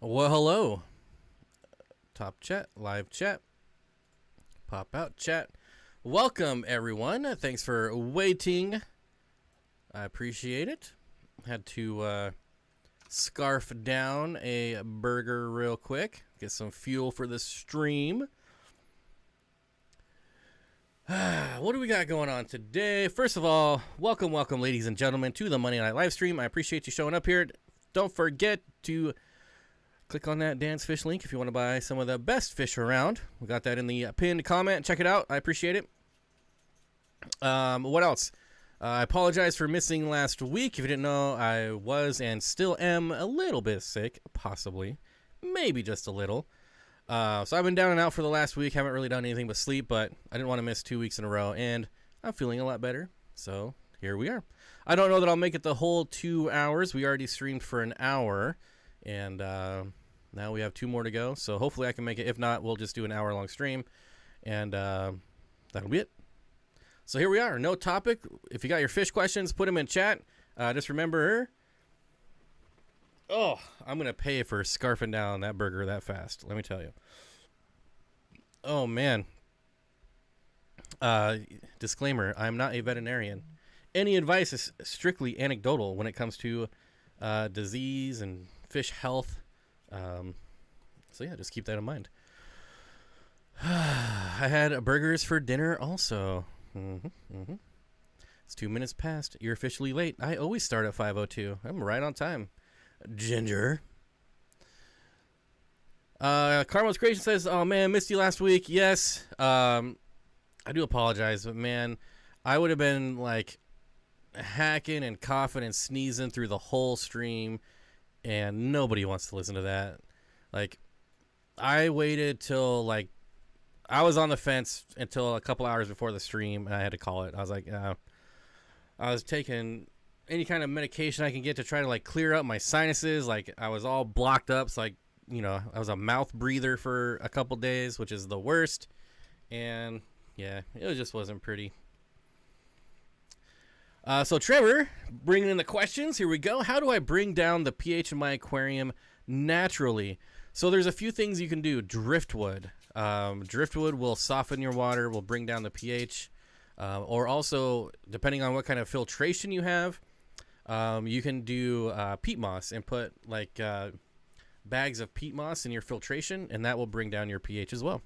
Well, hello. Top chat, live chat, pop out chat. Welcome, everyone. Thanks for waiting. I appreciate it. Had to scarf down a burger real quick, get some fuel for the stream. What do we got going on today? First of all, welcome, ladies and gentlemen, to the Monday Night Livestream. I appreciate you showing up here. Don't forget to click on that Dan's Fish link if you want to buy some of the best fish around. We got that in the pinned comment. Check it out. I appreciate it. What else? I apologize for missing last week. If you didn't know, I was and still am a little bit sick, possibly. Maybe just a little. So I've been down and out for the last week. Haven't really done anything but sleep, but I didn't want to miss 2 weeks in a row, and I'm feeling a lot better. So here we are. I don't know that I'll make it the whole 2 hours. We already streamed for an hour, and now we have 2 more to go. So hopefully I can make it. If not, we'll just do an hour-long stream, and that'll be it. So here we are. No topic. If you got your fish questions, put them in chat. Just remember... Oh, I'm going to pay for scarfing down that burger that fast. Let me tell you. Oh, man. Disclaimer, I'm not a veterinarian. Any advice is strictly anecdotal when it comes to disease and fish health. So, yeah, just keep that in mind. I had burgers for dinner also. It's 2 minutes past. You're officially late. I always start at 5:02. I'm right on time. Ginger. Carmel's Creation says, oh man, missed you last week. Yes. I do apologize, but man, I would have been like hacking and coughing and sneezing through the whole stream, and nobody wants to listen to that. Like, I waited till like I was on the fence until a couple hours before the stream, and I had to call it. I was like, I was taking any kind of medication I can get to try to like clear up my sinuses. Like, I was all blocked up. So like, you know, I was a mouth breather for a couple days, which is the worst. And yeah, it just wasn't pretty. So Trevor, bringing in the questions. Here we go. How do I bring down the pH in my aquarium naturally? So there's a few things you can do. Driftwood. Driftwood will soften your water, will bring down the pH. Or also, depending on what kind of filtration you have, you can do peat moss and put like bags of peat moss in your filtration, and that will bring down your pH as well.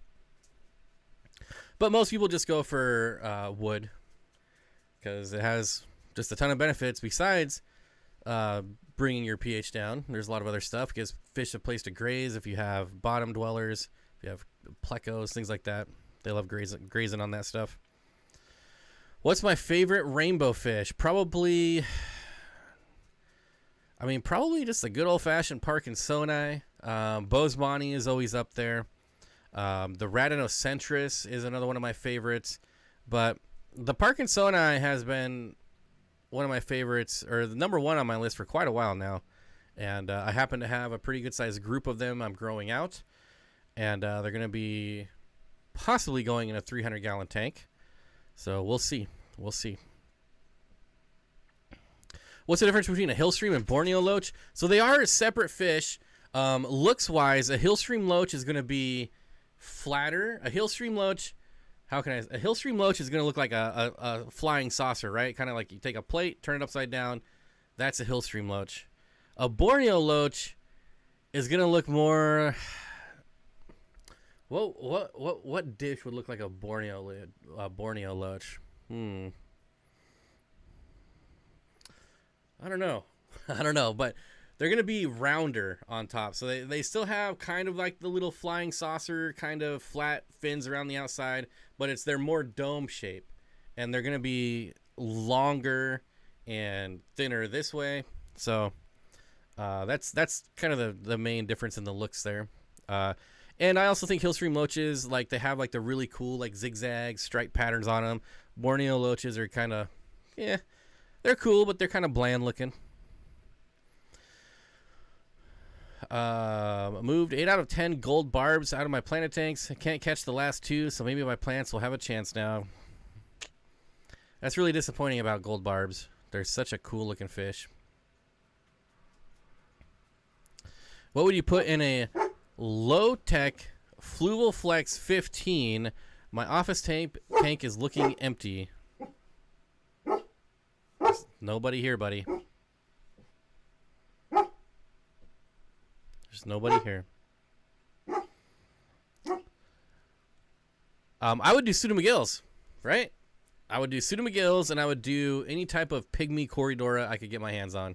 But most people just go for wood because it has just a ton of benefits besides bringing your pH down. There's a lot of other stuff. It gives fish a place to graze if you have bottom dwellers, if you have plecos, things like that. They love grazing on that stuff. What's my favorite rainbow fish? Probably just a good old-fashioned Parkinsoni. Bozeman is always up there. The Radinocentris is another one of my favorites. But the Parkinsoni has been one of my favorites, or the number one on my list for quite a while now. And I happen to have a pretty good-sized group of them I'm growing out. And they're going to be possibly going in a 300-gallon tank. So we'll see. We'll see. What's the difference between a hillstream and Borneo loach? So they are separate fish. Looks-wise, a hillstream loach is going to be flatter. A hillstream loach, a hillstream loach is going to look like a flying saucer, right? Kind of like you take a plate, turn it upside down. That's a hillstream loach. A Borneo loach is going to look more... What dish would look like a Borneo loach? I don't know, but they're going to be rounder on top. So they still have kind of like the little flying saucer kind of flat fins around the outside, but they're more dome shape. And they're going to be longer and thinner this way. So that's kind of the main difference in the looks there. And I also think hillstream loaches, like, they have like the really cool like zigzag stripe patterns on them. Borneo loaches are kind of, yeah, they're cool, but they're kind of bland looking. Moved 8 out of 10 gold barbs out of my planet tanks. I can't catch the last 2, so maybe my plants will have a chance now. That's really disappointing about gold barbs. They're such a cool looking fish. What would you put in a low-tech Fluval Flex 15? My office tank is looking empty. There's nobody here, buddy. There's nobody here. I would do Pseudo McGill's, right? I would do Pseudo McGill's, and I would do any type of pygmy Corydora I could get my hands on.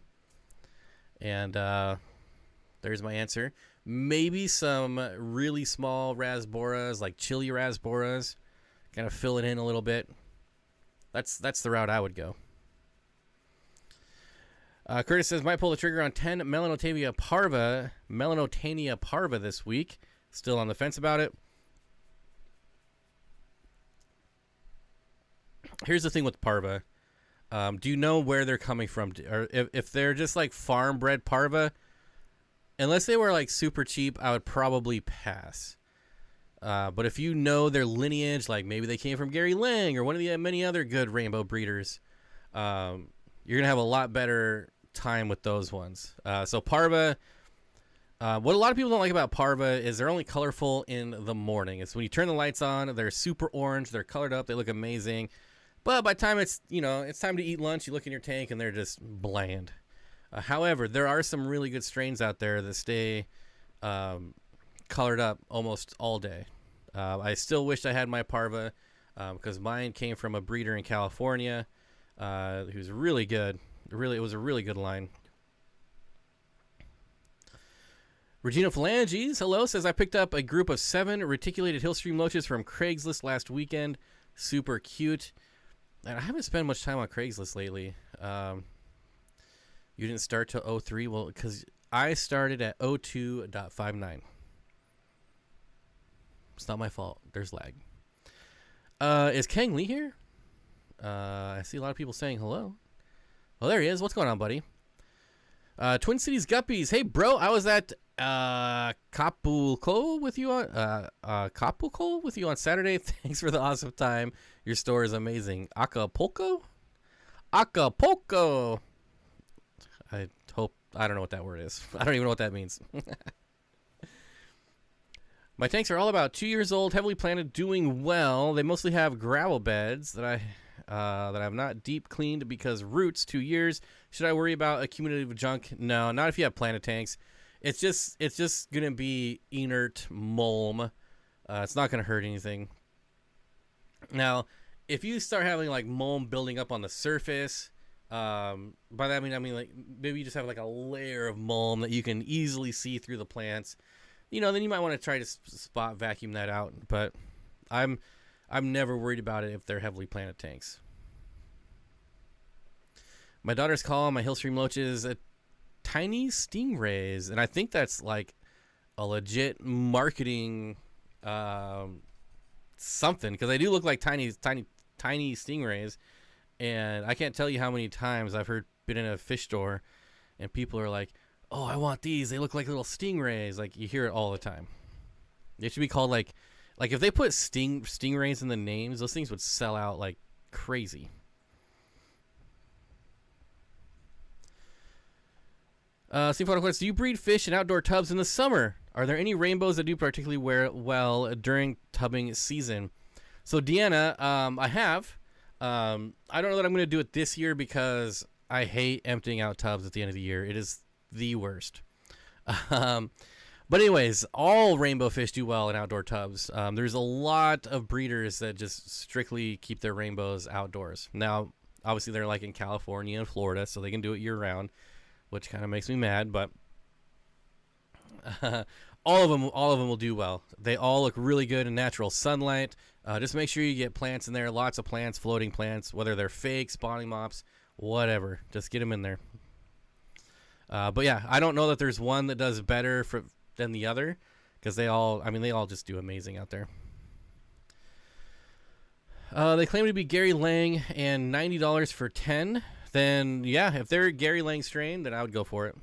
And there's my answer. Maybe some really small rasboras, like chili rasboras. Kind of fill it in a little bit. That's the route I would go. Curtis says, might pull the trigger on 10 Melanotania parva this week. Still on the fence about it. Here's the thing with parva. Do you know where they're coming from? Or if they're just like farm bred parva, unless they were like super cheap, I would probably pass. But if you know their lineage, like maybe they came from Gary Lang or one of the many other good rainbow breeders, you're going to have a lot better time with those ones. So parva, what a lot of people don't like about parva is they're only colorful in the morning. It's when you turn the lights on, they're super orange, they're colored up, they look amazing. But by the time it's time to eat lunch, you look in your tank and they're just bland. However, there are some really good strains out there that stay colored up almost all day. I still wish I had my parva because mine came from a breeder in California who's really good. It was a really good line. Regina Phalanges, hello, says I picked up a group of 7 reticulated Hillstream loaches from Craigslist last weekend. Super cute. And I haven't spent much time on Craigslist lately. You didn't start till 03? Well, because I started at 02.59. It's not my fault. There's lag. Is Kang Lee here? I see a lot of people saying hello. Well, there he is. What's going on, buddy? Twin Cities Guppies. Hey, bro. I was at Acapulco with you on Saturday. Thanks for the awesome time. Your store is amazing. Acapulco. I don't know what that word is. I don't even know what that means. My tanks are all about 2 years old, heavily planted, doing well. They mostly have gravel beds that I have not deep cleaned because roots. 2 years. Should I worry about accumulative junk? No, not if you have planted tanks. It's just gonna be inert mulm. It's not gonna hurt anything. Now, if you start having like mulm building up on the surface, by that I mean like maybe you just have like a layer of mulm that you can easily see through the plants. Then you might want to try to spot vacuum that out. But I'm never worried about it if they're heavily planted tanks. My daughter's calling my Hillstream loaches tiny stingrays, and I think that's like a legit marketing something, because they do look like tiny stingrays. And I can't tell you how many times I've been in a fish store and people are like, oh, I want these, they look like little stingrays. Like, you hear it all the time. They should be called like if they put stingrays in the names, those things would sell out like crazy. Steenfott Aquatics, do you breed fish in outdoor tubs in the summer? Are there any rainbows that do particularly well during tubbing season? So Deanna, I have. I don't know that I'm going to do it this year because I hate emptying out tubs at the end of the year. It is the worst. But anyways, all rainbow fish do well in outdoor tubs. There's a lot of breeders that just strictly keep their rainbows outdoors. Now, obviously, they're like in California and Florida, so they can do it year round, which kind of makes me mad. But all of them will do well. They all look really good in natural sunlight. Just make sure you get plants in there, lots of plants, floating plants, whether they're fake, spawning mops, whatever. Just get them in there. But yeah, I don't know that there's one that does better than the other, because they all just do amazing out there. They claim to be Gary Lang and $90 for 10. Then yeah, if they're Gary Lang strain, then I would go for it.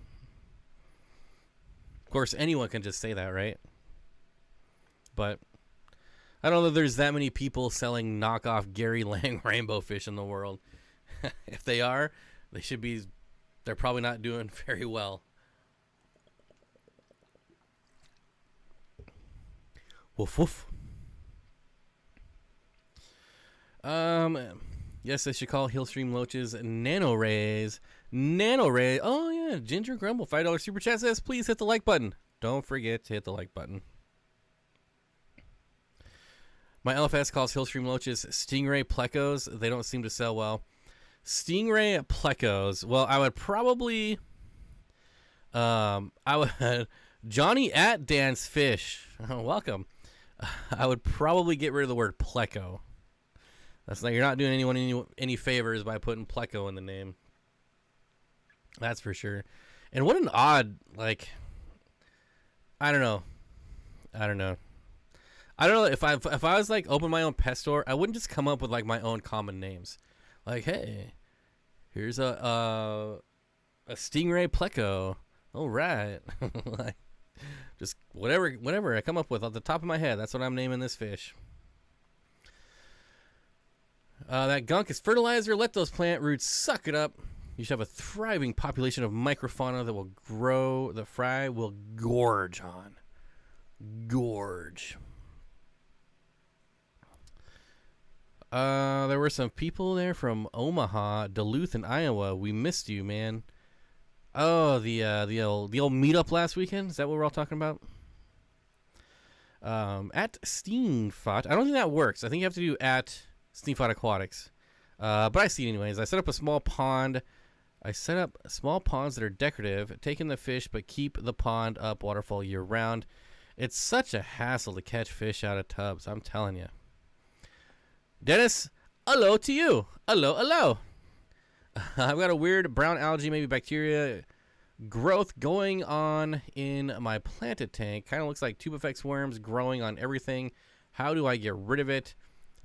Of course, anyone can just say that, right? But I don't know if there's that many people selling knockoff Gary Lang rainbow fish in the world. If they are, they're probably not doing very well. Woof woof. Yes, they should call Hillstream Loaches Nano Rays. Nano Ray. Oh yeah, Ginger Grumble, $5 super chat says, please hit the like button. Don't forget to hit the like button. My LFS calls Hillstream Loaches Stingray Plecos. They don't seem to sell well. Stingray Plecos. Well, I would probably, Johnny at Dance Fish. Oh, welcome. I would probably get rid of the word Pleco. That's like, you're not doing anyone any favors by putting Pleco in the name. That's for sure. And what an odd, like, I don't know if I was like open my own pet store, I wouldn't just come up with like my own common names. Like, hey, here's a Stingray Pleco. All right. Like, just whatever I come up with off the top of my head, that's what I'm naming this fish. That gunk is fertilizer. Let those plant roots suck it up. You should have a thriving population of microfauna that will grow. The fry will gorge on. Gorge. There were some people there from Omaha, Duluth, and Iowa. We missed you, man. Oh, the old meetup last weekend. Is that what we're all talking about? At Steenfott. I don't think that works. I think you have to do at Steenfott Aquatics. But I see it anyways. I set up a small pond. I set up small ponds that are decorative, take in the fish, but keep the pond up waterfall year round. It's such a hassle to catch fish out of tubs, I'm telling you. Dennis, hello to you. Hello. I've got a weird brown algae, maybe bacteria growth going on in my planted tank. Kind of looks like tubifex worms growing on everything. How do I get rid of it?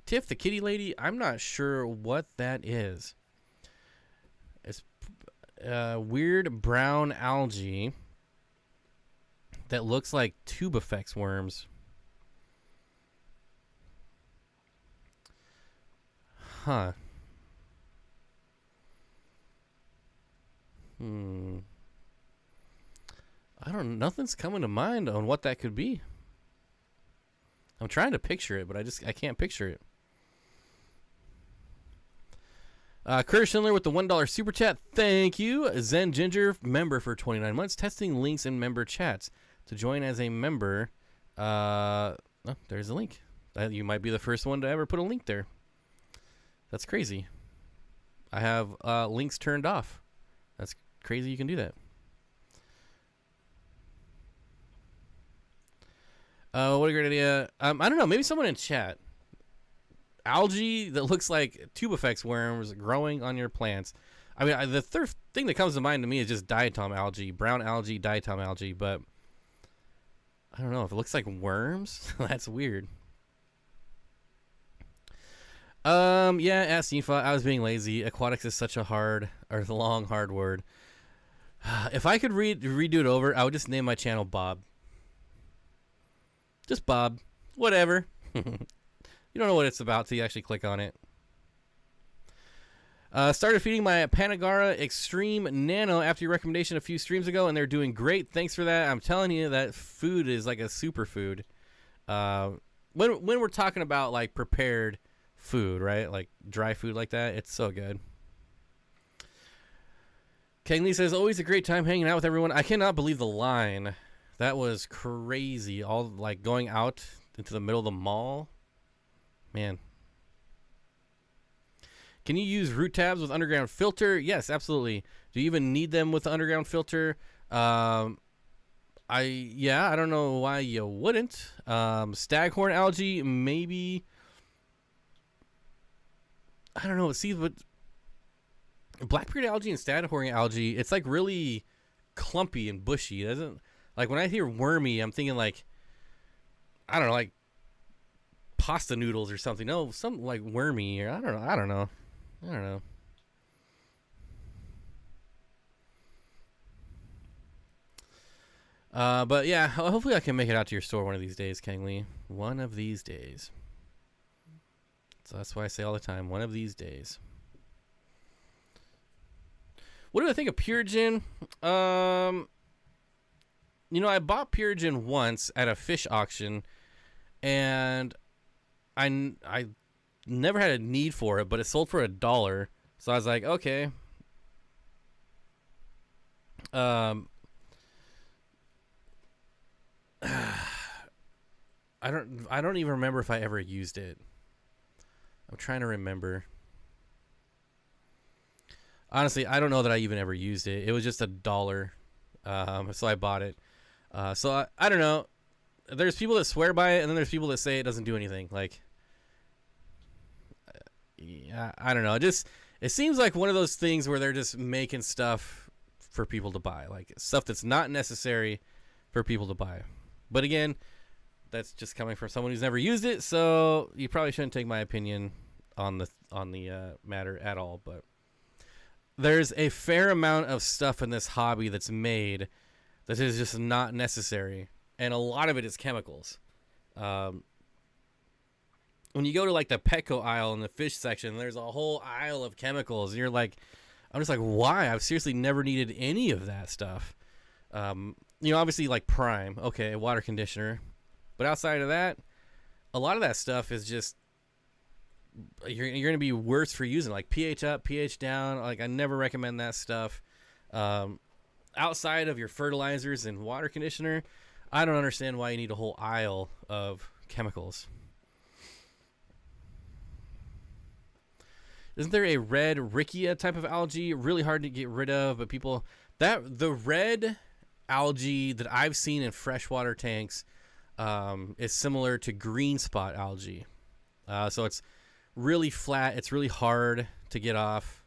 Tiff, the kitty lady, I'm not sure what that is. It's weird brown algae that looks like tubifex worms. Huh. Nothing's coming to mind on what that could be. I'm trying to picture it, but I can't picture it. Curtis Schindler with the $1 super chat. Thank you. Zen Ginger, member for 29 months. Testing links in member chats. To join as a member, oh, there's a link. You might be the first one to ever put a link there. That's crazy. I have links turned off. That's crazy you can do that. What a great idea. I don't know. Maybe someone in chat. Algae that looks like tubifex worms growing on your plants. I mean, the third thing that comes to mind to me is just diatom algae, brown algae, diatom algae. But I don't know if it looks like worms. That's weird. Yeah, ask Steenfott. I was being lazy. Aquatics is such a long, hard word. If I could redo it over, I would just name my channel Bob. Just Bob. Whatever. You don't know what it's about till you actually click on it. Started feeding my Panagara Extreme Nano after your recommendation a few streams ago, and they're doing great. Thanks for that. I'm telling you, that food is like a superfood. When we're talking about like prepared food, right? Like dry food like that, it's so good. Kang Lee says, always a great time hanging out with everyone. I cannot believe the line. That was crazy. All like going out into the middle of the mall. Man. Can you use root tabs with underground filter? Yes, absolutely. Do you even need them with the underground filter? I don't know why you wouldn't. Staghorn algae, maybe. I don't know. See, but blackbeard algae and staghorn algae, it's like really clumpy and bushy. It doesn't, like when I hear wormy, I'm thinking like, I don't know, like pasta noodles or something. No, something like wormy, or I don't know. But yeah, hopefully I can make it out to your store one of these days, Kang Lee. One of these days. So that's why I say all the time, one of these days. What do I think of Purigen? You know, I bought Purigen once at a fish auction, and I never had a need for it, but it sold for $1. So I was like, okay. I don't even remember if I ever used it. I'm trying to remember. Honestly, I don't know that I even ever used it. It was just $1. So I bought it. So I don't know. There's people that swear by it, and then there's people that say it doesn't do anything. Like, yeah, I don't know. It seems like one of those things where they're just making stuff for people to buy, like stuff that's not necessary for people to buy. But again, that's just coming from someone who's never used it, so you probably shouldn't take my opinion on the matter at all. But there's a fair amount of stuff in this hobby that's made that is just not necessary, and a lot of it is chemicals. When you go to like the Pleco aisle in the fish section, there's a whole aisle of chemicals, and you're like, I'm just like, why? I've seriously never needed any of that stuff. Obviously like Prime, okay, water conditioner, but outside of that, a lot of that stuff is just you're going to be worse for using, like pH up, pH down. Like, I never recommend that stuff. Outside of your fertilizers and water conditioner, I don't understand why you need a whole aisle of chemicals. Isn't there a red Rickia type of algae? Really hard to get rid of, but the red algae that I've seen in freshwater tanks is similar to green spot algae. So it's really flat. It's really hard to get off.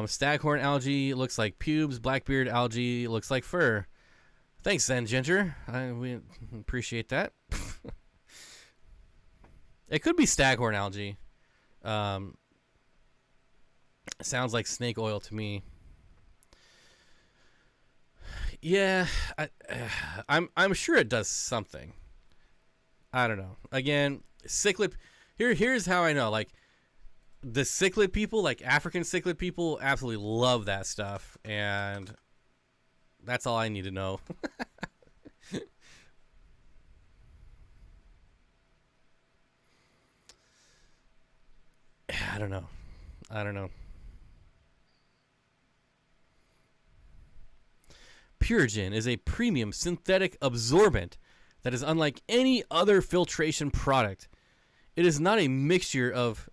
Staghorn algae looks like pubes. Blackbeard algae looks like fur. Thanks, Zen Ginger. We appreciate that. It could be staghorn algae. Sounds like snake oil to me. Yeah, I'm sure it does something. I don't know. Again, cichlid. Here's how I know. Like, the cichlid people, like African cichlid people, absolutely love that stuff, and that's all I need to know. I don't know. Purigen is a premium synthetic absorbent that is unlike any other filtration product. It is not a mixture of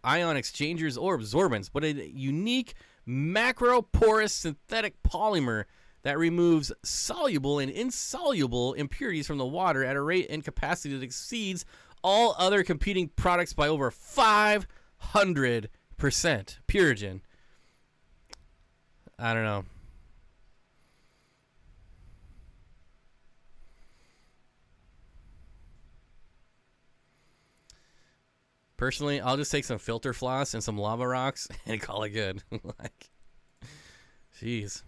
ion exchangers or absorbents, but a unique macroporous synthetic polymer that removes soluble and insoluble impurities from the water at a rate and capacity that exceeds all other competing products by over 500%. Purigen. I don't know. Personally, I'll just take some filter floss and some lava rocks and call it good. Like, jeez.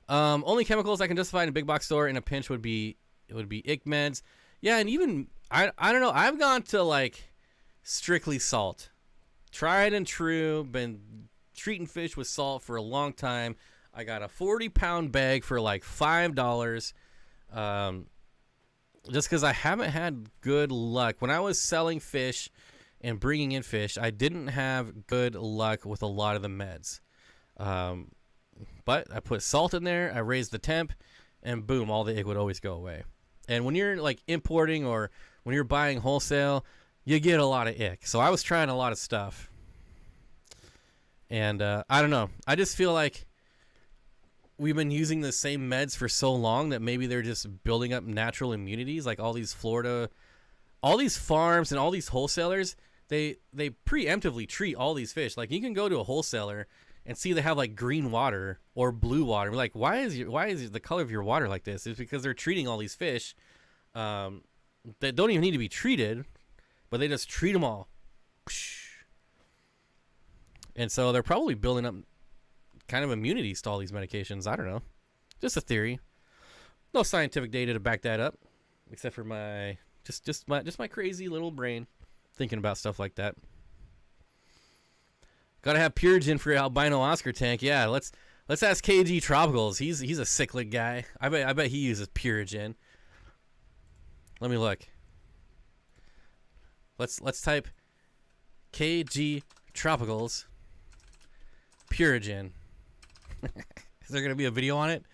Only chemicals I can justify in a big box store in a pinch would be ick meds. Yeah, and even I don't know. I've gone to like strictly salt, tried and true. Been treating fish with salt for a long time. I got a 40-pound bag for like $5. Just because I haven't had good luck. When I was selling fish and bringing in fish, I didn't have good luck with a lot of the meds. But I put salt in there, I raised the temp, and boom, all the ick would always go away. And when you're like importing or when you're buying wholesale, you get a lot of ick. So I was trying a lot of stuff. And I don't know. I just feel like we've been using the same meds for so long that maybe they're just building up natural immunities. Like all these farms and all these wholesalers, they preemptively treat all these fish. Like, you can go to a wholesaler and see they have like green water or blue water. We're like, why is the color of your water like this? It's because they're treating all these fish that don't even need to be treated, but they just treat them all. And so they're probably building up kind of immunities to all these medications. I don't know. Just a theory. No scientific data to back that up, except for my my crazy little brain thinking about stuff like that. Gotta have Purigen for your albino Oscar tank. Yeah, let's ask KG Tropicals. He's a cichlid guy. I bet he uses Purigen. Let me look. Let's type KG Tropicals Purigen. Is there gonna be a video on it?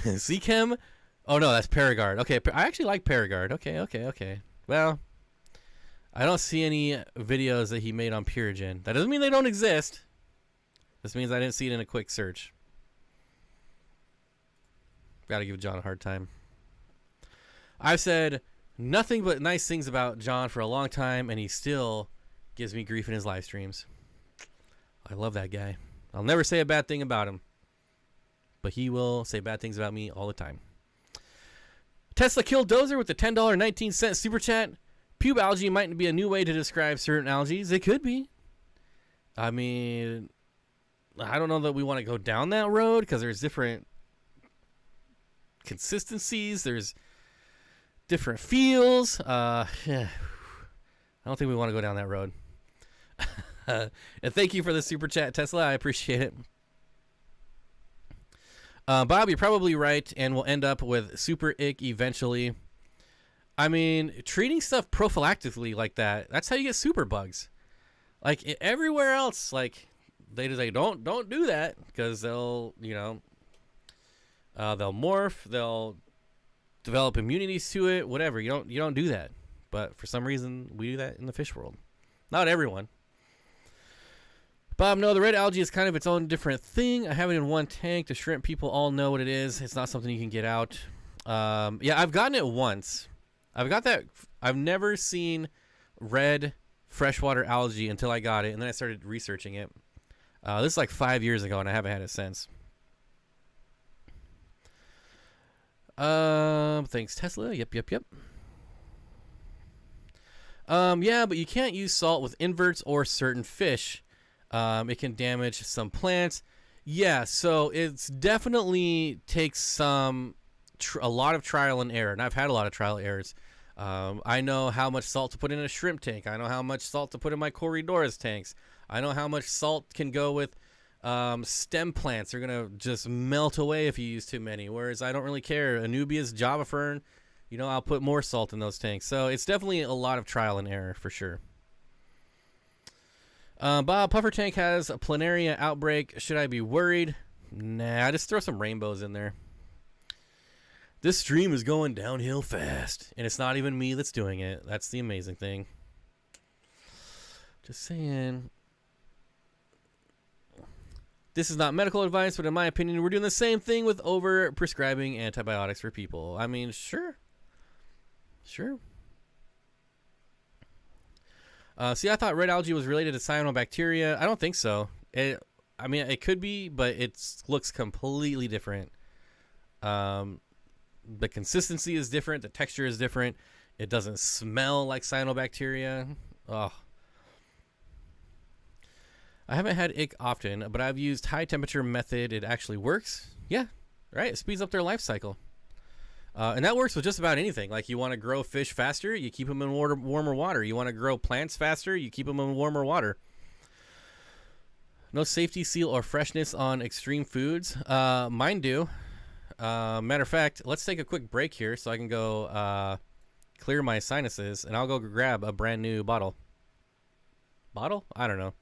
Seachem? Oh no, that's Paragard. Okay, I actually like Paragard. Okay. Well, I don't see any videos that he made on Purigen. That doesn't mean they don't exist. This means I didn't see it in a quick search. Gotta give John a hard time. I've said nothing but nice things about John for a long time, and he still gives me grief in his live streams. I love that guy. I'll never say a bad thing about him, but he will say bad things about me all the time. Tesla killed Dozer with the $10.19 super chat. Pube algae might be a new way to describe certain algae. It could be. I mean, I don't know that we want to go down that road because there's different consistencies. There's different feels. I don't think we want to go down that road. And thank you for the super chat, Tesla. I appreciate it. Bob, you're probably right, and we'll end up with super ick eventually. I mean, treating stuff prophylactically like that, that's how you get super bugs. Like, everywhere else, like, they just say, don't do that, because they'll, you know, they'll morph, they'll develop immunities to it, whatever. You don't do that. But for some reason, we do that in the fish world. Not everyone. Bob, no, the red algae is kind of its own different thing. I have it in one tank. The shrimp people all know what it is. It's not something you can get out. Yeah, I've gotten it once. I've got that. I've never seen red freshwater algae until I got it, and then I started researching it. This is like 5 years ago, and I haven't had it since. Thanks, Tesla. Yep. Yeah, but you can't use salt with inverts or certain fish. It can damage some plants. Yeah, so it's definitely takes a lot of trial and error, and I've had a lot of trial errors. I know how much salt to put in a shrimp tank. I know how much salt to put in my Corridoras tanks. I know how much salt can go with stem plants. They're gonna just melt away if you use too many. Whereas I don't really care. Anubias, Java fern, you know, I'll put more salt in those tanks. So it's definitely a lot of trial and error for sure. Bob, puffer tank has a planaria outbreak. Should I be worried? Nah, just throw some rainbows in there. This stream is going downhill fast, and it's not even me that's doing it. That's the amazing thing. Just saying. This is not medical advice, but in my opinion, we're doing the same thing with over-prescribing antibiotics for people. I mean, sure. See, I thought red algae was related to cyanobacteria. I don't think so. I mean, it could be, but it looks completely different. The consistency is different. The texture is different. It doesn't smell like cyanobacteria. Oh. I haven't had ick often, but I've used high temperature method. It actually works. Yeah, right. It speeds up their life cycle. And that works with just about anything. Like, you want to grow fish faster, you keep them in warmer water. You want to grow plants faster, you keep them in warmer water. No safety seal or freshness on extreme foods. Mine do. Matter of fact, let's take a quick break here so I can go clear my sinuses, and I'll go grab a brand new bottle. Bottle? I don't know.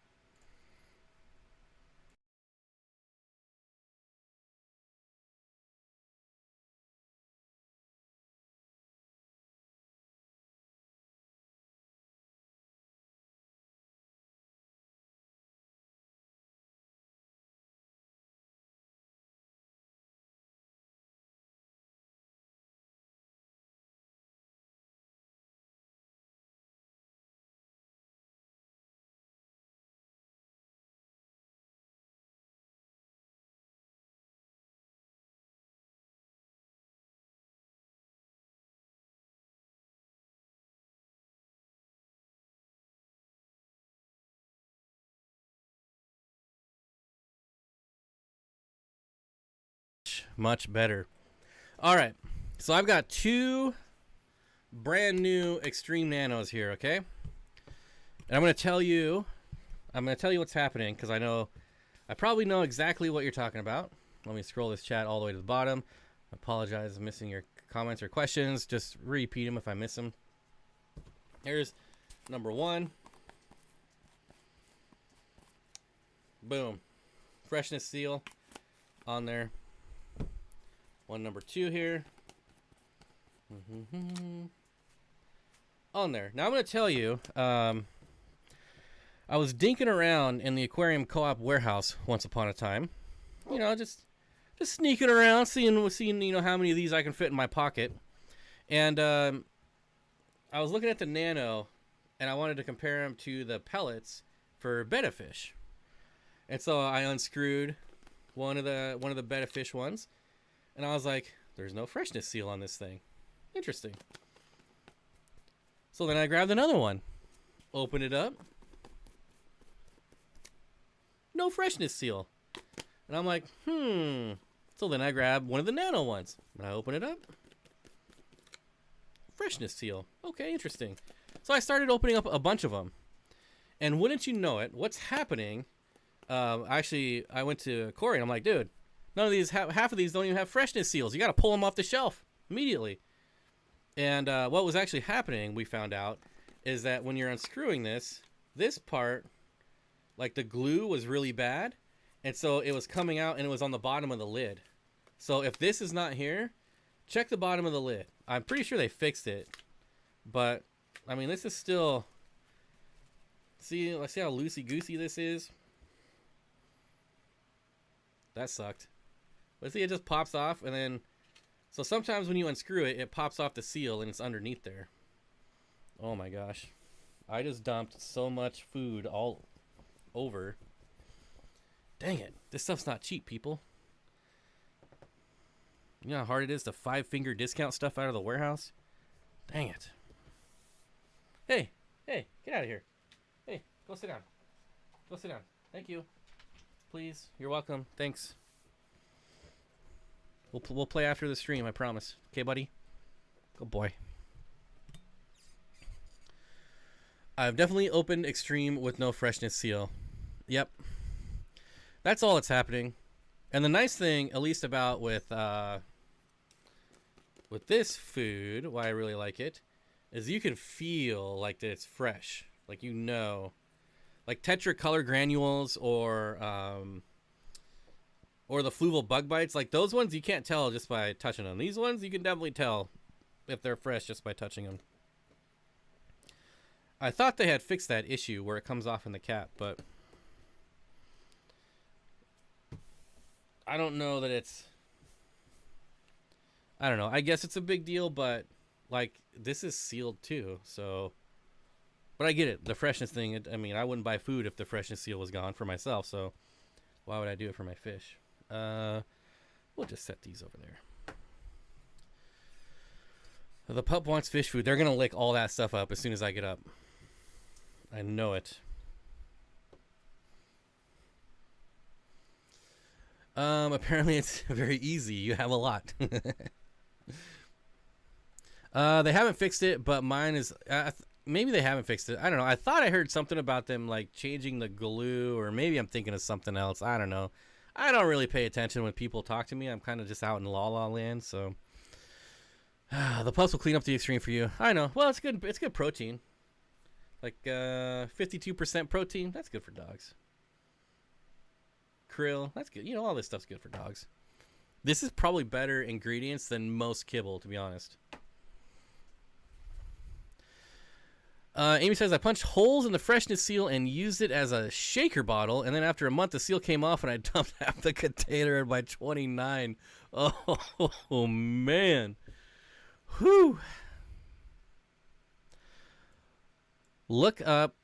Much better. All right, so I've got two brand new Extreme Nanos here, okay? And I'm going to tell you what's happening, because I probably know exactly what you're talking about. Let me scroll this chat all the way to the bottom. I apologize for missing your comments or questions. Just repeat them if I miss them. Here's number 1. Boom. Freshness seal on there. One number 2 here. On there. Now I'm going to tell you, I was dinking around in the Aquarium Co-op warehouse once upon a time. You know, just sneaking around, seeing you know how many of these I can fit in my pocket. And I was looking at the Nano, and I wanted to compare them to the pellets for betta fish. And so I unscrewed one of the betta fish ones, and I was like, "There's no freshness seal on this thing. Interesting." So then I grabbed another one, opened it up, no freshness seal. And I'm like, So then I grabbed one of the Nano ones, and I open it up, freshness seal. Okay, interesting. So I started opening up a bunch of them, and wouldn't you know it, what's happening? Actually, I went to Corey, and I'm like, dude, none of these, half of these don't even have freshness seals. You got to pull them off the shelf immediately. And what was actually happening, we found out, is that when you're unscrewing this part, like the glue was really bad, and so it was coming out, and it was on the bottom of the lid. So if this is not here, check the bottom of the lid. I'm pretty sure they fixed it, but I mean, this is still. Let's see how loosey-goosey this is. That sucked. But see, it just pops off, and then. So sometimes when you unscrew it, it pops off the seal, and it's underneath there. Oh my gosh. I just dumped so much food all over. Dang it. This stuff's not cheap, people. You know how hard it is to 5-finger discount stuff out of the warehouse? Dang it. Hey, get out of here. Hey, go sit down. Go sit down. Thank you. Please. You're welcome. Thanks. We'll play after the stream, I promise. Okay, buddy? Good boy. I've definitely opened Extreme with no freshness seal. Yep. That's all that's happening. And the nice thing, at least about with this food, why I really like it, is you can feel like that it's fresh. Like, you know. Like Tetra Color granules or the fluval bug bites, like those ones you can't tell just by touching them. These ones you can definitely tell if they're fresh just by touching them. I thought they had fixed that issue where it comes off in the cap, but I don't know that it's. I don't know. I guess it's a big deal, but like this is sealed too, so. But I get it. The freshness thing. I mean, I wouldn't buy food if the freshness seal was gone for myself. So why would I do it for my fish? We'll just set these over there. The pup wants fish food. They're gonna lick all that stuff up as soon as I get up. I know it. Apparently it's very easy. You have a lot. They haven't fixed it, but mine is. Maybe they haven't fixed it. I don't know. I thought I heard something about them like changing the glue, or maybe I'm thinking of something else. I don't know. I don't really pay attention when people talk to me. I'm kind of just out in la la land. So the pups will clean up the Extreme for you. I know. Well, it's good. It's good protein. Like 52% protein. That's good for dogs. Krill. That's good. You know, all this stuff's good for dogs. This is probably better ingredients than most kibble, to be honest. Amy says, I punched holes in the freshness seal and used it as a shaker bottle, and then after a month, the seal came off, and I dumped half the container in my 29. Oh, man. Whew. Look up.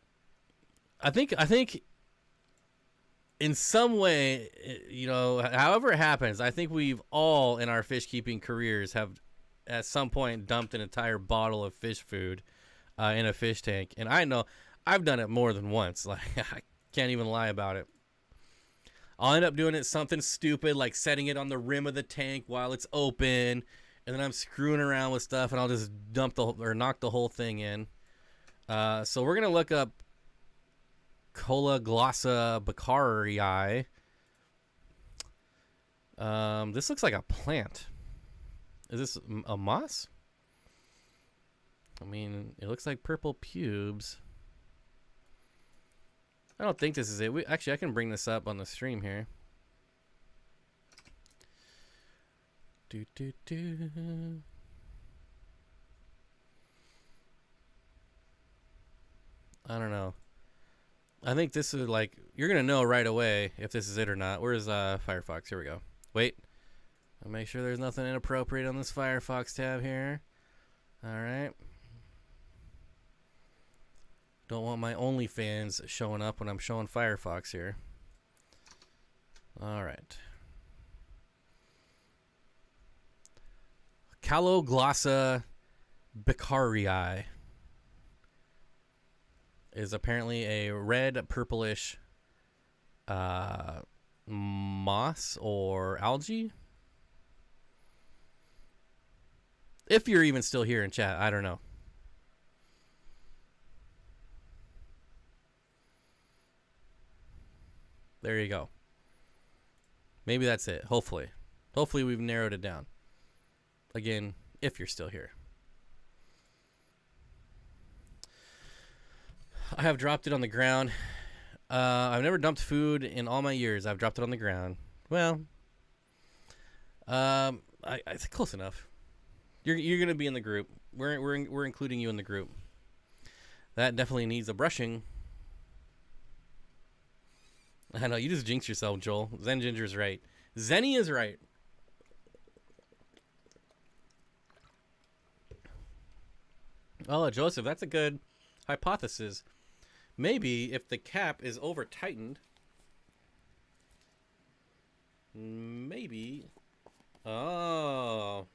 I think in some way, you know, however it happens, I think we've all in our fish keeping careers have at some point dumped an entire bottle of fish food in a fish tank. And I know I've done it more than once. Like, I can't even lie about it. I'll end up doing it something stupid, like setting it on the rim of the tank while it's open. And then I'm screwing around with stuff, and I'll just knock the whole thing in. So we're gonna look up Colaglossa beccarii. This looks like a plant. Is this a moss? I mean, it looks like purple pubes. I don't think this is it. Actually, I can bring this up on the stream here. I don't know. I think this is like, you're going to know right away if this is it or not. Where's Firefox? Here we go. Wait. I'll make sure there's nothing inappropriate on this Firefox tab here. All right. Don't want my OnlyFans showing up when I'm showing Firefox here. All right. Colaglossa beccarii is apparently a red purplish moss or algae. If you're even still here in chat, I don't know. There you go. Maybe that's it. Hopefully. Hopefully we've narrowed it down. Again, if you're still here. I have dropped it on the ground. I've never dumped food in all my years. I've dropped it on the ground. Well, it's close enough. You're gonna be in the group. We're including you in the group. That definitely needs a brushing. I know, you just jinxed yourself, Joel. Zen Ginger's right. Zenny is right. Oh, Joseph, that's a good hypothesis. Maybe if the cap is over tightened, maybe. Oh,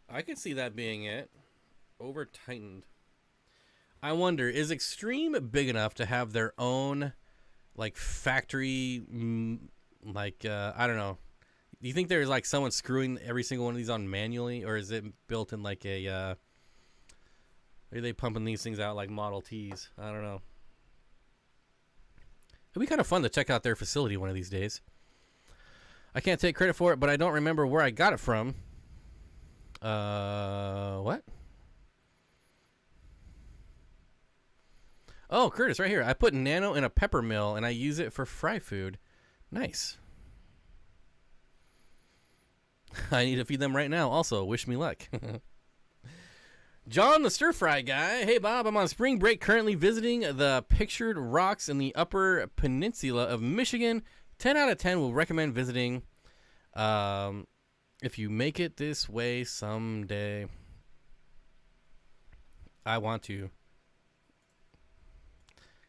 I could see that being it. Over tightened. I wonder, is Extreme big enough to have their own, like, factory, like, I don't know. Do you think there's, like, someone screwing every single one of these on manually? Or is it built in, like, a, are they pumping these things out like Model Ts? I don't know. It'd be kind of fun to check out their facility one of these days. I can't take credit for it, but I don't remember where I got it from. What? Oh, Curtis, right here. I put nano in a pepper mill, and I use it for fry food. Nice. I need to feed them right now. Also, wish me luck. John, the stir-fry guy. Hey, Bob, I'm on spring break currently visiting the pictured rocks in the upper peninsula of Michigan. 10 out of 10 will recommend visiting if you make it this way someday. I want to.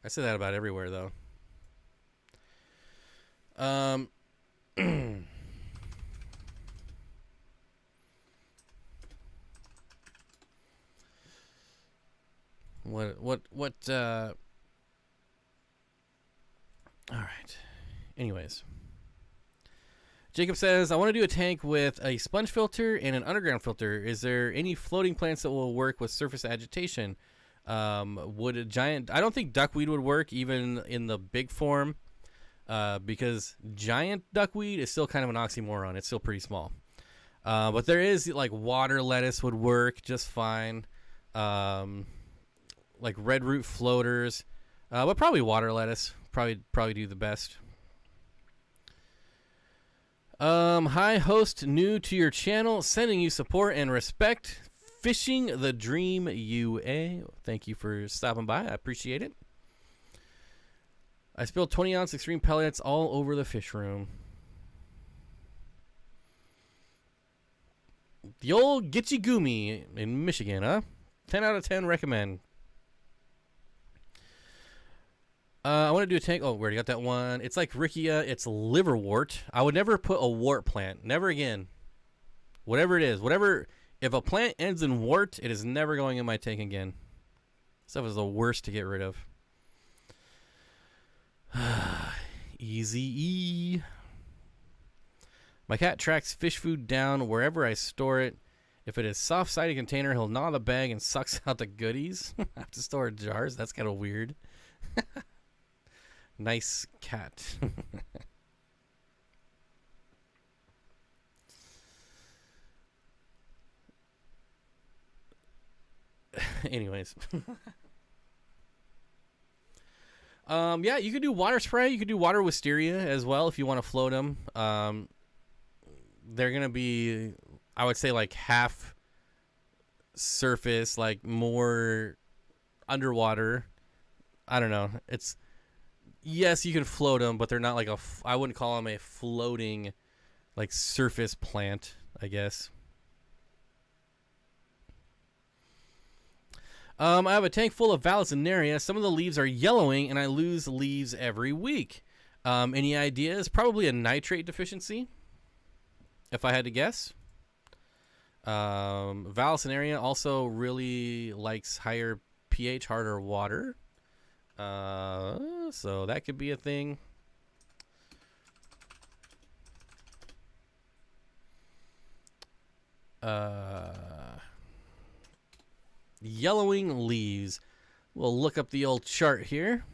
I say that about everywhere, though. What, all right. Anyways. Jacob says, I want to do a tank with a sponge filter and an underground filter. Is there any floating plants that will work with surface agitation? Would a giant... I don't think duckweed would work even in the big form, because giant duckweed is still kind of an oxymoron. It's still pretty small. But there is, like, water lettuce would work just fine. Like red root floaters, but probably water lettuce. Probably do the best. Hi, host, new to your channel, sending you support and respect. Fishing the Dream UA. Thank you for stopping by. I appreciate it. I spilled 20-ounce extreme pellets all over the fish room. The old Gitchy Goomy in Michigan, huh? 10 out of 10 recommend. I want to do a tank. Oh, we already got that one. It's like Rickia. It's liverwort. I would never put a wart plant. Never again. Whatever it is. Whatever. If a plant ends in wart, it is never going in my tank again. Stuff is the worst to get rid of. Easy E. My cat tracks fish food down wherever I store it. If it is soft-sided container, he'll gnaw the bag and sucks out the goodies. I have to store in jars. That's kind of weird. Nice cat. Anyways. Yeah, you could do water spray. You could do water wisteria as well if you want to float them. They're going to be, I would say, like half surface, like more underwater. I don't know. It's, yes, you can float them, but they're not like I wouldn't call them a floating, like, surface plant, I guess. I have a tank full of Vallisneria. Some of the leaves are yellowing, and I lose leaves every week. Any ideas? Probably a nitrate deficiency, if I had to guess. Vallisneria also really likes higher pH, harder water. So that could be a thing. Yellowing leaves. We'll look up the old chart here.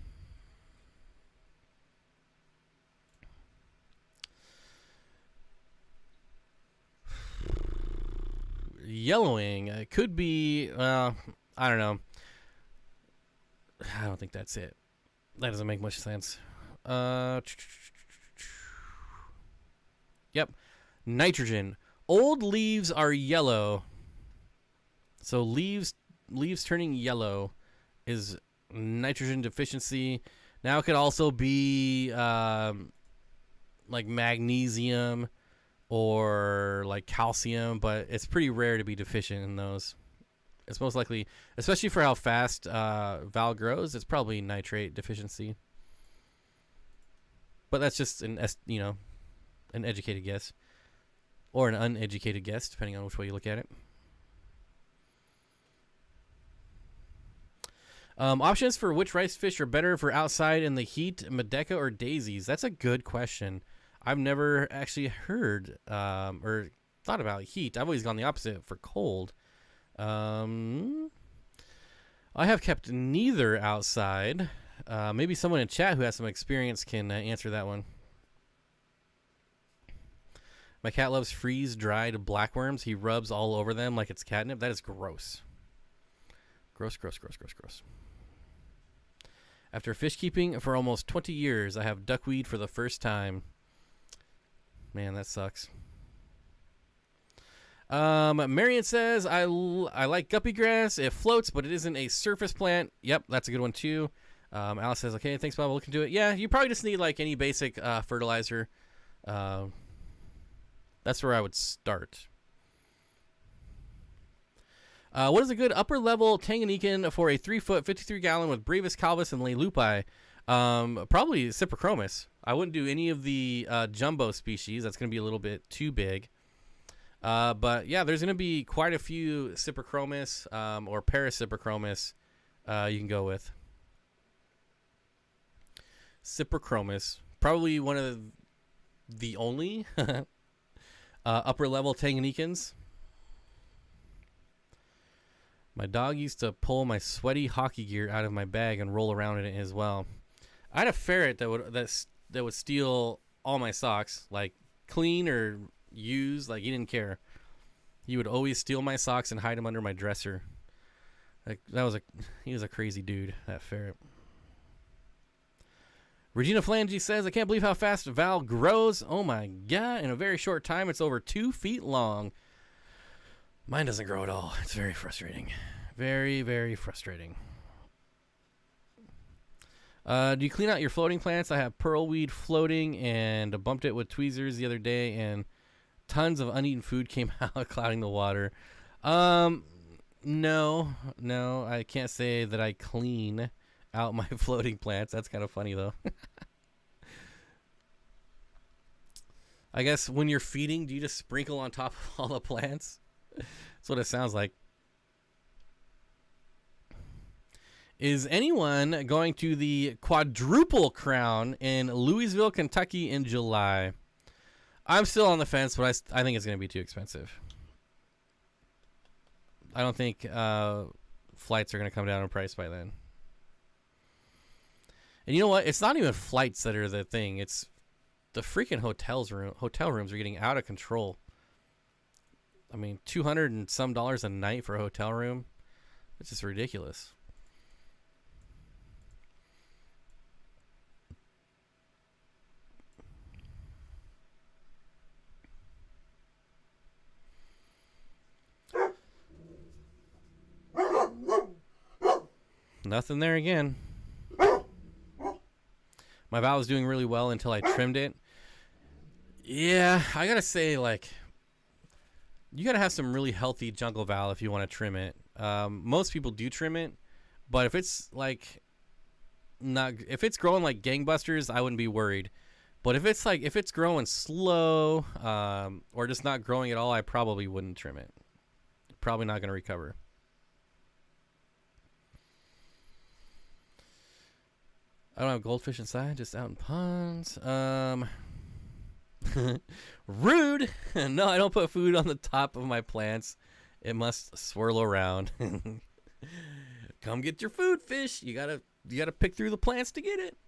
Yellowing. It could be, I don't know. I don't think that's it. That doesn't make much sense. Yep. Nitrogen. Old leaves are yellow. So leaves turning yellow is nitrogen deficiency. Now it could also be like magnesium or like calcium, but it's pretty rare to be deficient in those. It's most likely, especially for how fast Val grows, it's probably nitrate deficiency. But that's just an educated guess, or an uneducated guess, depending on which way you look at it. Options for which rice fish are better for outside in the heat, Madeca or daisies? That's a good question. I've never actually heard or thought about heat. I've always gone the opposite for cold. I have kept neither outside. Maybe someone in chat who has some experience can answer that one. My cat loves freeze-dried blackworms. He rubs all over them like it's catnip. That is gross. Gross, gross, gross, gross, gross. After fish keeping for almost 20 years, I have duckweed for the first time. Man, that sucks. Marion says, I like guppy grass. It floats, but it isn't a surface plant. Yep, that's a good one too. Alice says, okay, thanks, Bob. We'll look into it. Yeah, you probably just need like any basic fertilizer. That's where I would start. What is a good upper level Tanganyikan for a 3-foot, 53-gallon with Brevis calvus and Leilupi? Probably Cyprichromis. I wouldn't do any of the jumbo species. That's going to be a little bit too big. But yeah, there's going to be quite a few Cyprichromis or Paracyprichromis you can go with. Cyprichromis, probably one of the only upper level Tanganyikans. My dog used to pull my sweaty hockey gear out of my bag and roll around in it as well. I had a ferret that would steal all my socks, like clean or used, like he didn't care. He would always steal my socks and hide them under my dresser. Like he was a crazy dude, that ferret. Regina Flange says, I can't believe how fast Val grows. Oh my god, in a very short time it's over 2 feet long. Mine doesn't grow at all. It's very frustrating. Very, very frustrating. Do you clean out your floating plants? I have pearlweed floating and bumped it with tweezers the other day, and tons of uneaten food came out clouding the water. No, I can't say that I clean out my floating plants. That's kind of funny, though. I guess when you're feeding, do you just sprinkle on top of all the plants? That's what it sounds like. Is anyone going to the Quadruple Crown in Louisville, Kentucky in July? I'm still on the fence, but I think it's going to be too expensive. I don't think flights are going to come down in price by then. And you know what? It's not even flights that are the thing. It's the freaking hotel rooms are getting out of control. I mean, $200 and some a night for a hotel room. It's just ridiculous. Nothing there again. My valve was doing really well until I trimmed it. Yeah, I gotta say, like, you gotta have some really healthy jungle valve if you want to trim it. Most people do trim it, but if it's like if it's growing like gangbusters, I wouldn't be worried. But if it's growing slow, or just not growing at all, I probably wouldn't trim it. Probably not gonna recover. I don't have goldfish inside, just out in ponds. Rude. No, I don't put food on the top of my plants. It must swirl around. Come get your food, fish. You gotta pick through the plants to get it.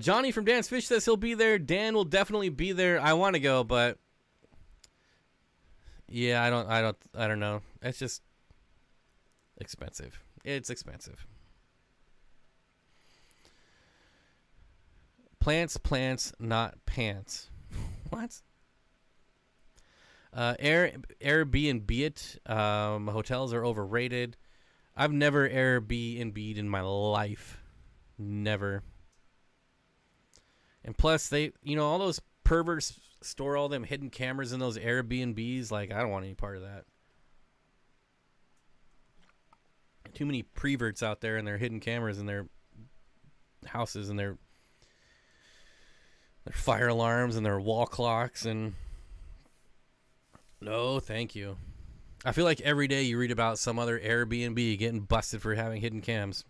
Johnny from Dan's Fish says he'll be there. Dan will definitely be there. I want to go, but yeah, I don't know. It's just expensive. It's expensive. Plants, not pants. What? Airbnb it. Hotels are overrated. I've never Airbnb'd in my life. Never. And plus, all those perverts store all them hidden cameras in those Airbnbs. Like, I don't want any part of that. Too many preverts out there and their hidden cameras in their houses and their fire alarms and their wall clocks, and no, thank you. I feel like every day you read about some other Airbnb getting busted for having hidden cams.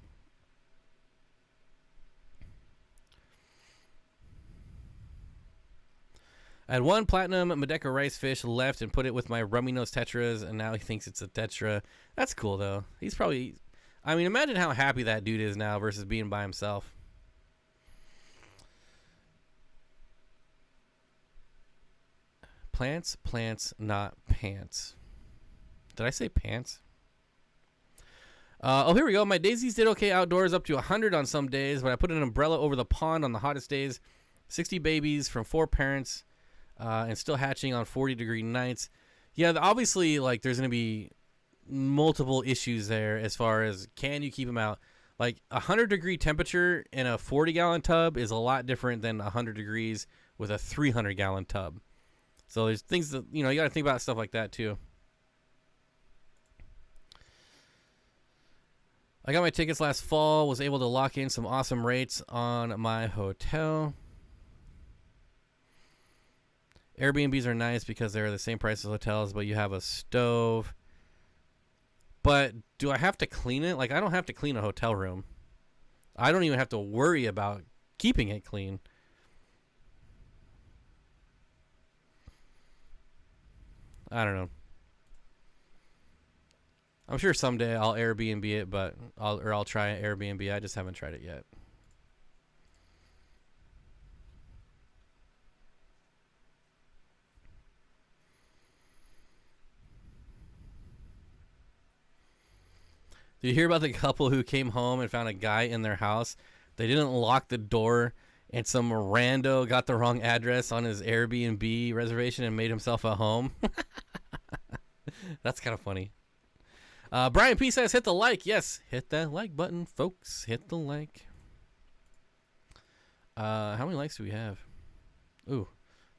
I had one platinum Madeca rice fish left and put it with my rummy nose tetras, and now he thinks it's a tetra. That's cool, though. He's probably... I mean, imagine how happy that dude is now versus being by himself. Plants, not pants. Did I say pants? Oh, here we go. My daisies did okay outdoors, up to 100 on some days, but I put an umbrella over the pond on the hottest days. 60 babies from 4 parents, and still hatching on 40-degree nights. Yeah, obviously, like, there's going to be multiple issues there as far as can you keep them out. Like, 100-degree temperature in a 40-gallon tub is a lot different than 100 degrees with a 300-gallon tub. So there's things that, you got to think about stuff like that too. I got my tickets last fall, was able to lock in some awesome rates on my hotel. Airbnbs are nice because they're the same price as hotels, but you have a stove. But do I have to clean it? Like, I don't have to clean a hotel room. I don't even have to worry about keeping it clean. I don't know. I'm sure someday I'll Airbnb it, but I'll try Airbnb. I just haven't tried it yet. Did you hear about the couple who came home and found a guy in their house? They didn't lock the door, and some rando got the wrong address on his Airbnb reservation and made himself a home. That's kind of funny. Brian P says, hit the like. Yes, hit that like button, folks. Hit the like. How many likes do we have? Ooh.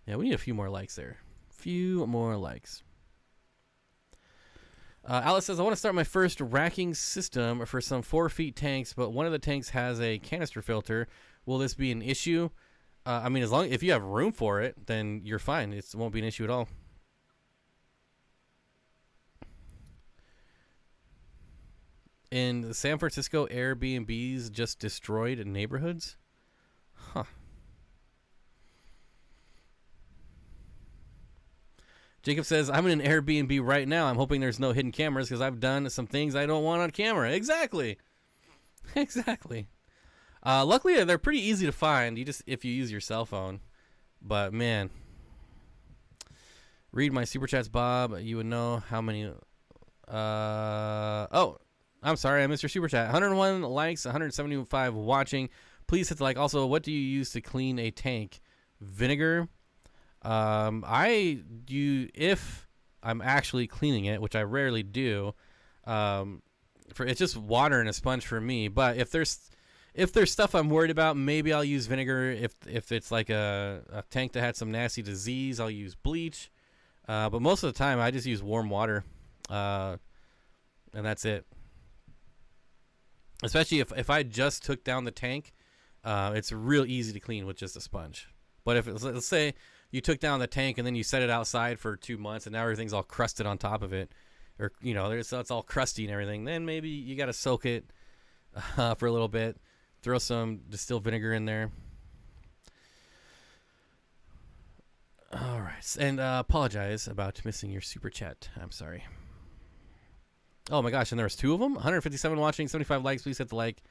Yeah, we need a few more likes there. Few more likes. Alice says, I want to start my first racking system for some 4-feet tanks, but one of the tanks has a canister filter. Will this be an issue? I mean, if you have room for it, then you're fine. It won't be an issue at all. In San Francisco, Airbnbs just destroyed neighborhoods? Huh. Jacob says, I'm in an Airbnb right now. I'm hoping there's no hidden cameras because I've done some things I don't want on camera. Exactly. Exactly. Luckily, they're pretty easy to find. If you use your cell phone. But, man. Read my super chats, Bob. You would know how many... oh, I'm sorry. I missed your super chat. 101 likes, 175 watching. Please hit the like. Also, what do you use to clean a tank? Vinegar. If I'm actually cleaning it, which I rarely do, it's just water and a sponge for me. But if there's stuff I'm worried about, maybe I'll use vinegar. If it's like a tank that had some nasty disease, I'll use bleach. But most of the time, I just use warm water, and that's it. Especially if I just took down the tank, it's real easy to clean with just a sponge. But if let's say you took down the tank and then you set it outside for 2 months and now everything's all crusted on top of it, or it's all crusty and everything, then maybe you got to soak it for a little bit, throw some distilled vinegar in there. All right, and apologize about missing your super chat. I'm sorry. Oh my gosh, and there was 2 of them. 157 watching, 75 likes. Please hit the like.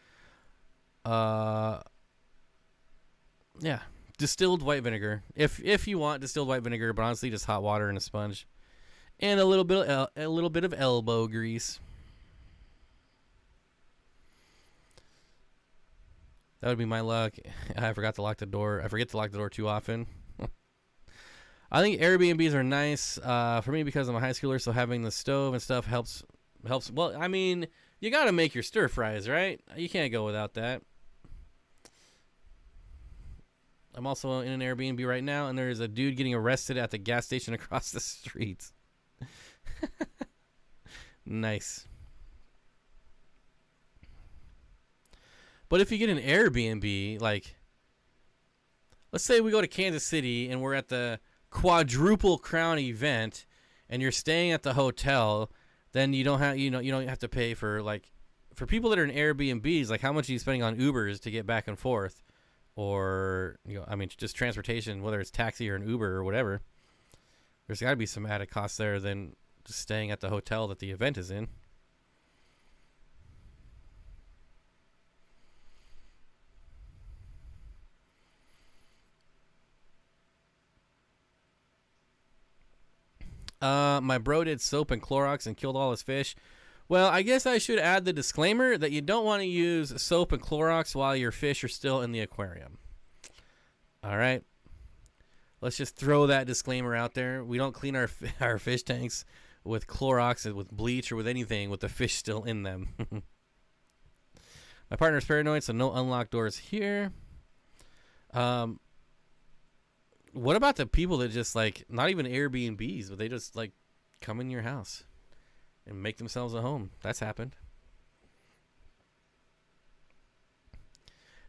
Yeah, distilled white vinegar. If you want distilled white vinegar, but honestly, just hot water and a sponge, and a little bit of elbow grease. That would be my luck. I forgot to lock the door. I forget to lock the door too often. I think Airbnbs are nice for me because I'm a high schooler, so having the stove and stuff helps. Well, I mean, you got to make your stir fries, right? You can't go without that. I'm also in an Airbnb right now, and there's a dude getting arrested at the gas station across the street. Nice. But if you get an Airbnb, like, let's say we go to Kansas City and we're at the Quadruple Crown event, and you're staying at the hotel, then you don't have to pay for, like, for people that are in Airbnbs, like, how much are you spending on Ubers to get back and forth, or just transportation, whether it's taxi or an Uber or whatever. There's got to be some added costs there than just staying at the hotel that the event is in. My bro did soap and Clorox and killed all his fish. Well, I guess I should add the disclaimer that you don't want to use soap and Clorox while your fish are still in the aquarium. All right. Let's just throw that disclaimer out there. We don't clean our fish tanks with Clorox, with bleach, or with anything with the fish still in them. My partner's paranoid, so no unlocked doors here. What about the people that just, like, not even Airbnbs, but they just, like, come in your house and make themselves a home? That's happened.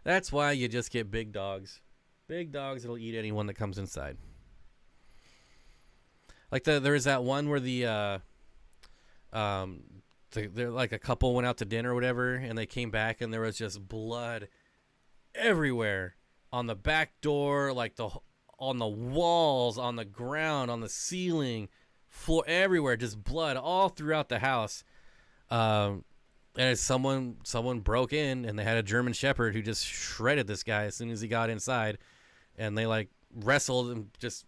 That's why you just get big dogs. Big dogs that'll eat anyone that comes inside. Like there is that one where they're like a couple went out to dinner or whatever, and they came back and there was just blood everywhere on the back door, like on the walls, on the ground, on the ceiling, floor, everywhere, just blood all throughout the house. And someone broke in, and they had a German Shepherd who just shredded this guy as soon as he got inside, and they like wrestled him just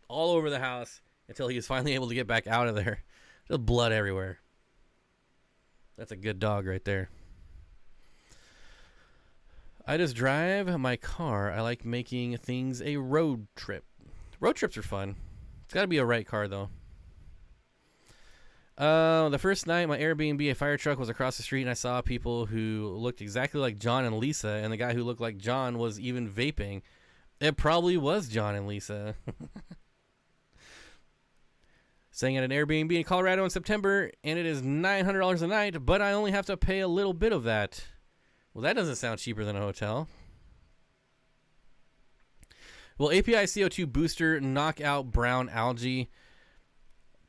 all over the house until he was finally able to get back out of there. Just blood everywhere. That's a good dog right there. I just drive my car. I like making things a road trip. Road trips are fun. It's got to be a right car, though. The first night, my Airbnb, a fire truck was across the street, and I saw people who looked exactly like John and Lisa, and the guy who looked like John was even vaping. It probably was John and Lisa. Staying at an Airbnb in Colorado in September, and it is $900 a night, but I only have to pay a little bit of that. Well, that doesn't sound cheaper than a hotel. Will API CO2 booster knock out brown algae?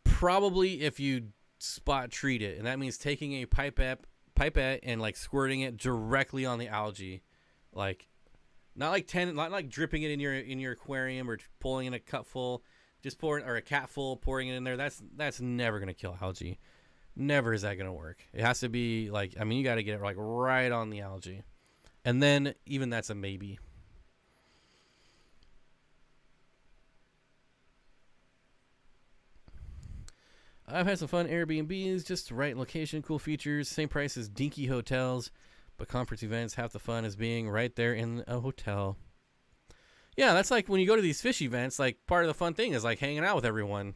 Probably if you spot treat it, and that means taking a pipette and like squirting it directly on the algae, like not like dripping it in your aquarium or pulling in a cupful. just pouring, or a cat full pouring it in there, that's never gonna kill algae. Never is that gonna work. It has to be like, I mean, you got to get it like right on the algae, and then even that's a maybe. I've had some fun Airbnbs, just the right location, cool features, same price as dinky hotels, but conference events, half the fun is being right there in a hotel. Yeah, that's like when you go to these fish events, like part of the fun thing is like hanging out with everyone.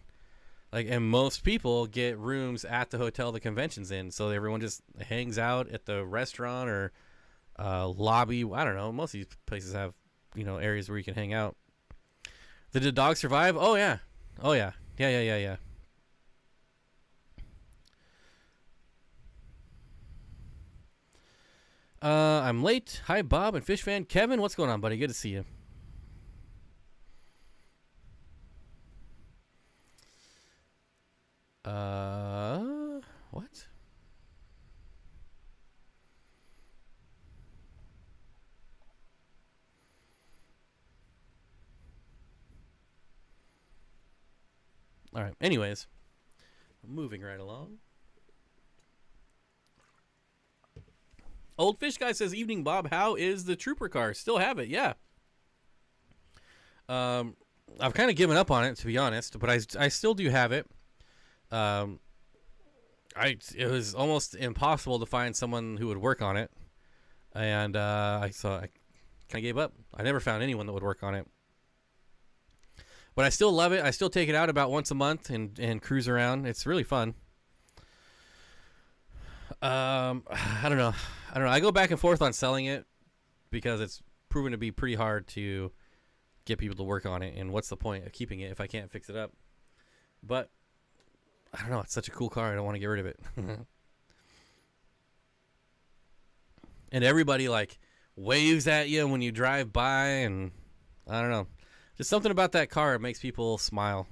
Like, and most people get rooms at the hotel the convention's in, so everyone just hangs out at the restaurant or lobby. I don't know. Most of these places have, areas where you can hang out. Did the dog survive? Oh yeah, yeah. I'm late. Hi, Bob and Fish Fan Kevin. What's going on, buddy? Good to see you. What? All right. Anyways, moving right along. Old Fish Guy says, "Evening, Bob. How is the Trooper car? Still have it? Yeah. I've kind of given up on it, to be honest, but I still do have it. It was almost impossible to find someone who would work on it, and I kind of gave up. I never found anyone that would work on it, but I still love it. I still take it out about once a month and cruise around. It's really fun. I don't know. I go back and forth on selling it because it's proven to be pretty hard to get people to work on it, and what's the point of keeping it if I can't fix it up? But I don't know. It's such a cool car. I don't want to get rid of it. And everybody like waves at you when you drive by, and I don't know. Just something about that car makes people smile.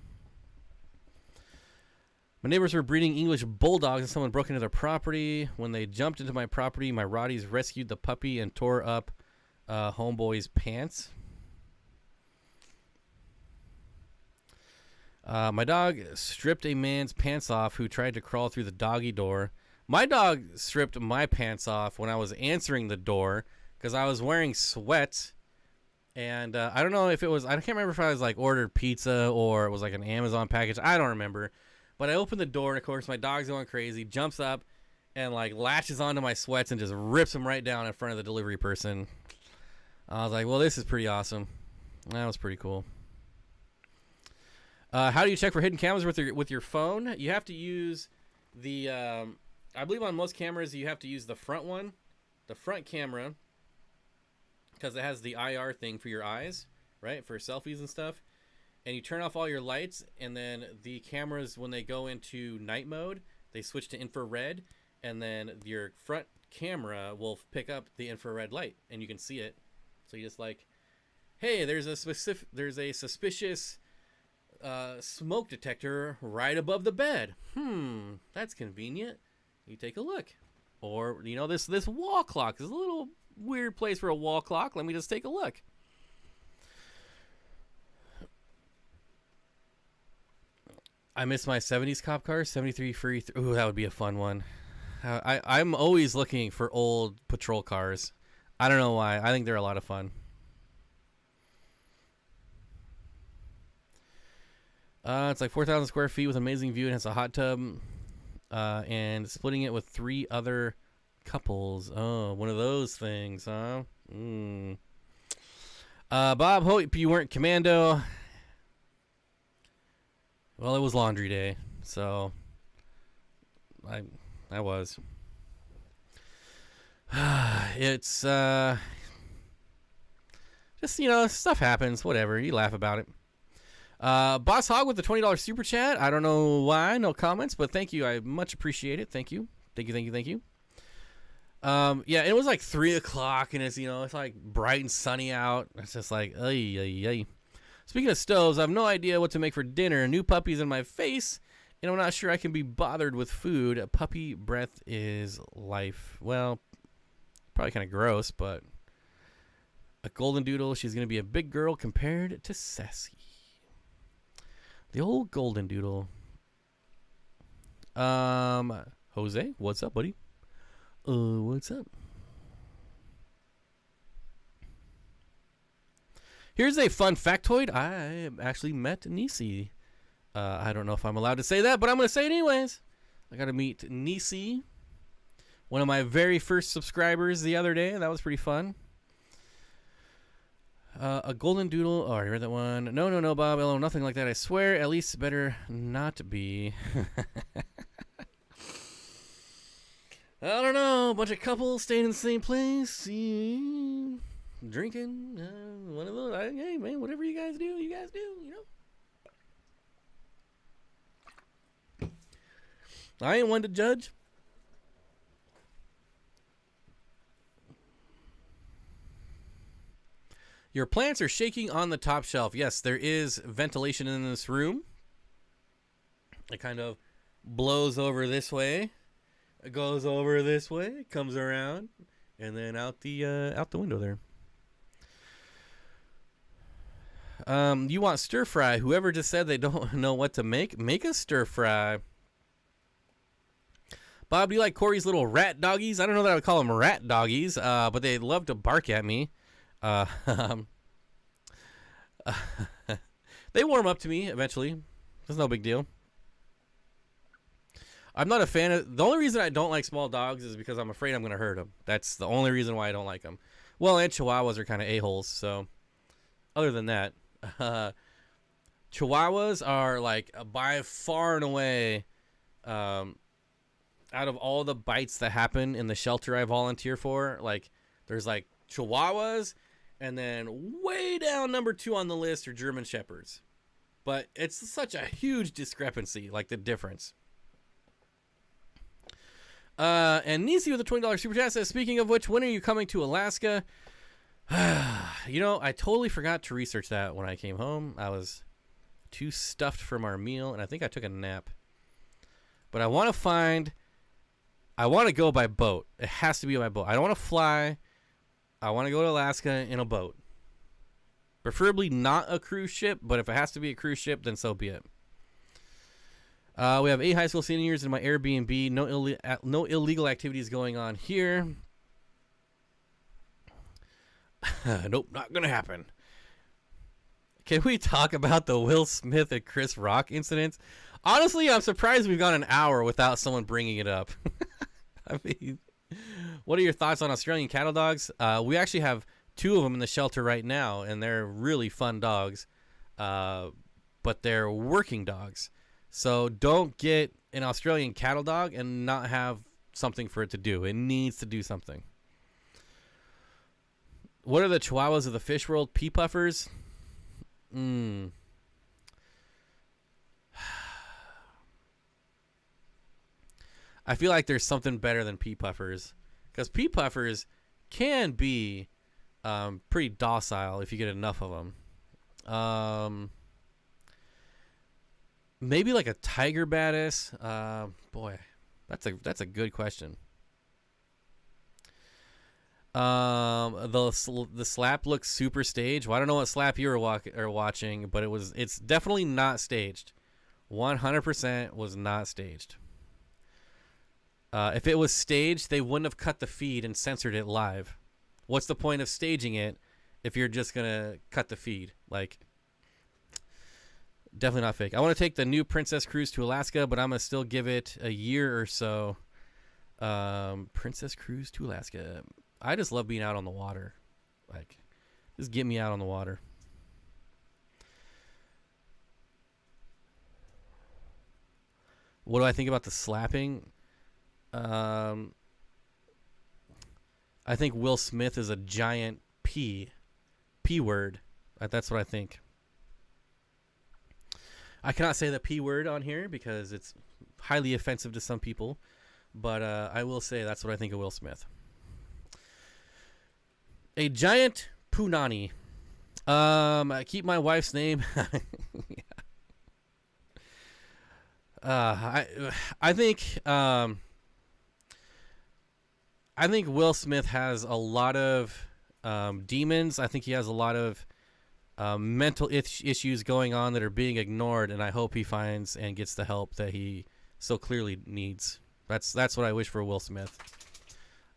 My neighbors were breeding English bulldogs and someone broke into their property. When they jumped into my property, my Rotties rescued the puppy and tore up homeboy's pants. My dog stripped a man's pants off who tried to crawl through the doggy door. My dog stripped my pants off when I was answering the door because I was wearing sweats. And I don't know if it was, I can't remember if I was like ordered pizza or it was like an Amazon package. I don't remember. But I opened the door, and of course my dog's going crazy, jumps up and like latches onto my sweats and just rips them right down in front of the delivery person. I was like, well, this is pretty awesome. That was pretty cool. How do you check for hidden cameras with your phone? You have to use the, I believe on most cameras you have to use the front one, the front camera, because it has the IR thing for your eyes, right, for selfies and stuff. And you turn off all your lights, and then the cameras, when they go into night mode, they switch to infrared, and then your front camera will pick up the infrared light, and you can see it. So you just like, hey, there's a suspicious smoke detector right above the bed. That's convenient. You take a look. Or, this wall clock is a little weird place for a wall clock. Let me just take a look. I miss my 70s cop cars, 73 free. Ooh, that would be a fun one. I'm always looking for old patrol cars. I don't know why. I think they're a lot of fun. It's like 4,000 square feet with amazing view. It has a hot tub and splitting it with 3 other couples. Oh, one of those things, huh? Bob, hope you weren't commando. Well, it was laundry day, so I was. It's just stuff happens. Whatever, you laugh about it. Boss Hog with the $20 super chat. I don't know why, no comments, but thank you. I much appreciate it. Thank you. Thank you. Yeah, it was like 3 o'clock, and it's like bright and sunny out. It's just like, ay. Speaking of stoves, I have no idea what to make for dinner. New puppy's in my face, and I'm not sure I can be bothered with food. Puppy breath is life. Well, probably kind of gross, but a golden doodle. She's going to be a big girl compared to Sassy. The old golden doodle. Jose, what's up, buddy? What's up? Here's a fun factoid. I actually met Nisi. I don't know if I'm allowed to say that, but I'm going to say it anyways. I got to meet Nisi, one of my very first subscribers the other day. That was pretty fun. A golden doodle. Oh, I read that one. No, Bob. Hello, nothing like that. I swear. At least better not to be. I don't know. A bunch of couples staying in the same place, drinking. One of those. Hey, man, whatever you guys do, you know. I ain't one to judge. Your plants are shaking on the top shelf. Yes, there is ventilation in this room. It kind of blows over this way. It goes over this way, comes around, and then out the window there. You want stir fry? Whoever just said they don't know what to make a stir fry. Bob, do you like Corey's little rat doggies? I don't know that I would call them rat doggies, but they love to bark at me. They warm up to me eventually. That's no big deal. I'm not a fan of... The only reason I don't like small dogs is because I'm afraid I'm going to hurt them. That's the only reason why I don't like them. Well, and Chihuahuas are kind of a-holes, so... Other than that... Chihuahuas are, like, by far and away... out of all the bites that happen in the shelter I volunteer for, like, there's, like, Chihuahuas... And then way down number 2 on the list are German Shepherds. But it's such a huge discrepancy, like the difference. And Nisi with a $20 super chat says, speaking of which, when are you coming to Alaska? You know, I totally forgot to research that when I came home. I was too stuffed from our meal, and I think I took a nap. But I want to go by boat. It has to be by boat. I don't want to fly. I want to go to Alaska in a boat. Preferably not a cruise ship, but if it has to be a cruise ship, then so be it. We have 8 high school seniors in my Airbnb. No illegal activities going on here. Nope, not going to happen. Can we talk about the Will Smith and Chris Rock incidents? Honestly, I'm surprised we've gone an hour without someone bringing it up. I mean... What are your thoughts on Australian cattle dogs? We actually have 2 of them in the shelter right now, and they're really fun dogs. But they're working dogs. So don't get an Australian cattle dog and not have something for it to do. It needs to do something. What are the Chihuahuas of the fish world? Pea puffers? I feel like there's something better than pea puffers. Because pea puffers can be pretty docile if you get enough of them. Maybe like a tiger badice. Boy, that's a good question. The slap looks super staged. Well, I don't know what slap you were watching, but it's definitely not staged. 100% was not staged. If it was staged, they wouldn't have cut the feed and censored it live. What's the point of staging it if you're just going to cut the feed? Like, definitely not fake. I want to take the new Princess Cruise to Alaska, but I'm going to still give it a year or so. Princess Cruise to Alaska. I just love being out on the water. Like, just get me out on the water. What do I think about the slapping? I think Will Smith is a giant P word. That's what I think. I cannot say the P word on here because it's highly offensive to some people, but I will say that's what I think of Will Smith. A giant punani. I keep my wife's name. I think Will Smith has a lot of demons. I think he has a lot of mental issues going on that are being ignored, and I hope he finds and gets the help that he so clearly needs. That's what I wish for Will Smith.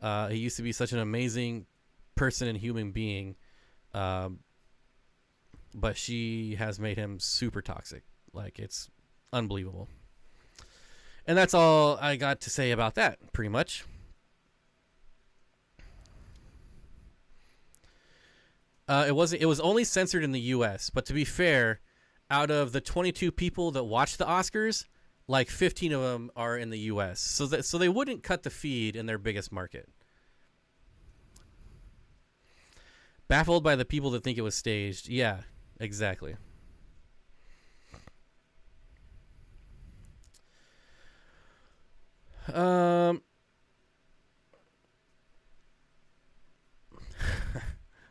He used to be such an amazing person and human being, but she has made him super toxic. Like, it's unbelievable. And that's all I got to say about that, pretty much. It was only censored in the U.S., but to be fair, out of the 22 people that watch the Oscars, like 15 of them are in the U.S., so they wouldn't cut the feed in their biggest market. Baffled by the people that think it was staged. Yeah, exactly.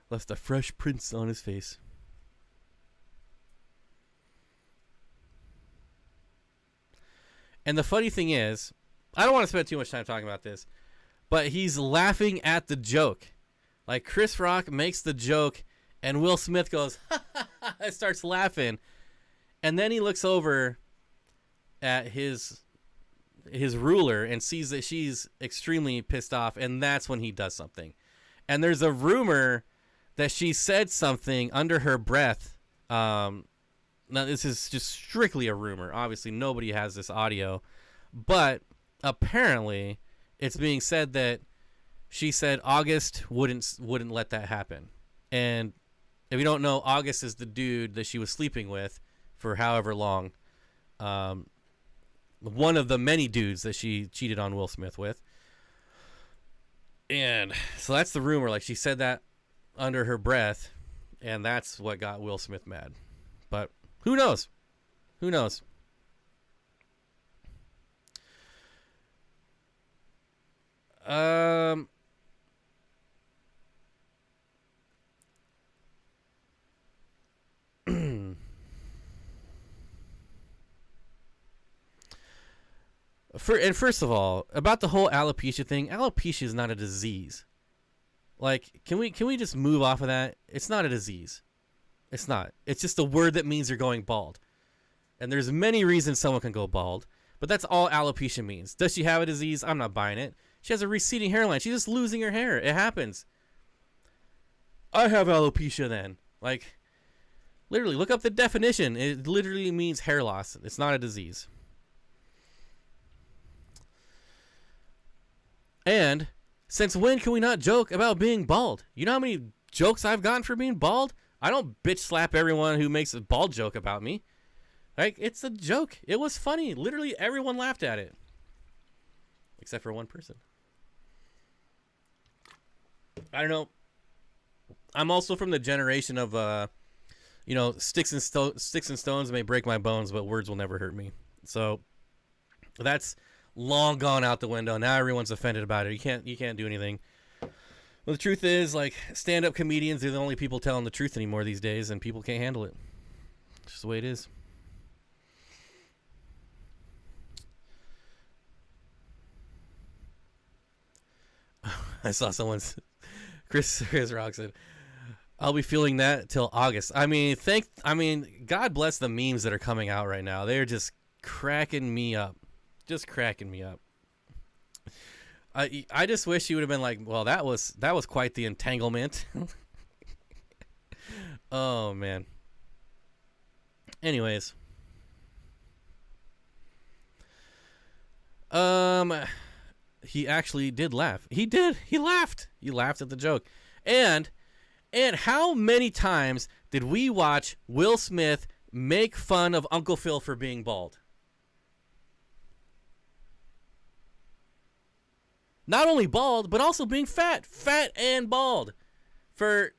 Left a fresh prince on his face. And the funny thing is, I don't want to spend too much time talking about this, but he's laughing at the joke. Like, Chris Rock makes the joke, and Will Smith goes, ha ha ha, starts laughing. And then he looks over at his ruler and sees that she's extremely pissed off, and that's when he does something. And there's a rumor that she said something under her breath. Now, this is just strictly a rumor. Obviously, nobody has this audio. But apparently, it's being said that she said August wouldn't let that happen. And if you don't know, August is the dude that she was sleeping with for however long. One of the many dudes that she cheated on Will Smith with. And so that's the rumor. Like, she said that under her breath, and that's what got Will Smith mad. But who knows? Who knows? First of all, about the whole alopecia thing, alopecia is not a disease. Like, can we just move off of that? It's not a disease. It's not. It's just a word that means you're going bald. And there's many reasons someone can go bald, but that's all alopecia means. Does she have a disease? I'm not buying it. She has a receding hairline. She's just losing her hair. It happens. I have alopecia then. Like, literally, look up the definition. It literally means hair loss. It's not a disease. And since when can we not joke about being bald? You know how many jokes I've gotten for being bald? I don't bitch slap everyone who makes a bald joke about me. Like, it's a joke. It was funny. Literally everyone laughed at it. Except for one person. I don't know. I'm also from the generation of, sticks and stones may break my bones, but words will never hurt me. So that's long gone out the window. Now everyone's offended about it. You can't do anything. Well, the truth is, like, stand-up comedians are the only people telling the truth anymore these days, and people can't handle it. It's just the way it is. I saw someone's Chris Rock said, "I'll be feeling that till August." I mean, God bless the memes that are coming out right now. They're just cracking me up. Just cracking me up. I just wish you would have been like, well, that was quite the entanglement. Oh man. Anyways. He actually did laugh. He did. He laughed. He laughed at the joke. And how many times did we watch Will Smith make fun of Uncle Phil for being bald? Not only bald, but also being fat and bald. For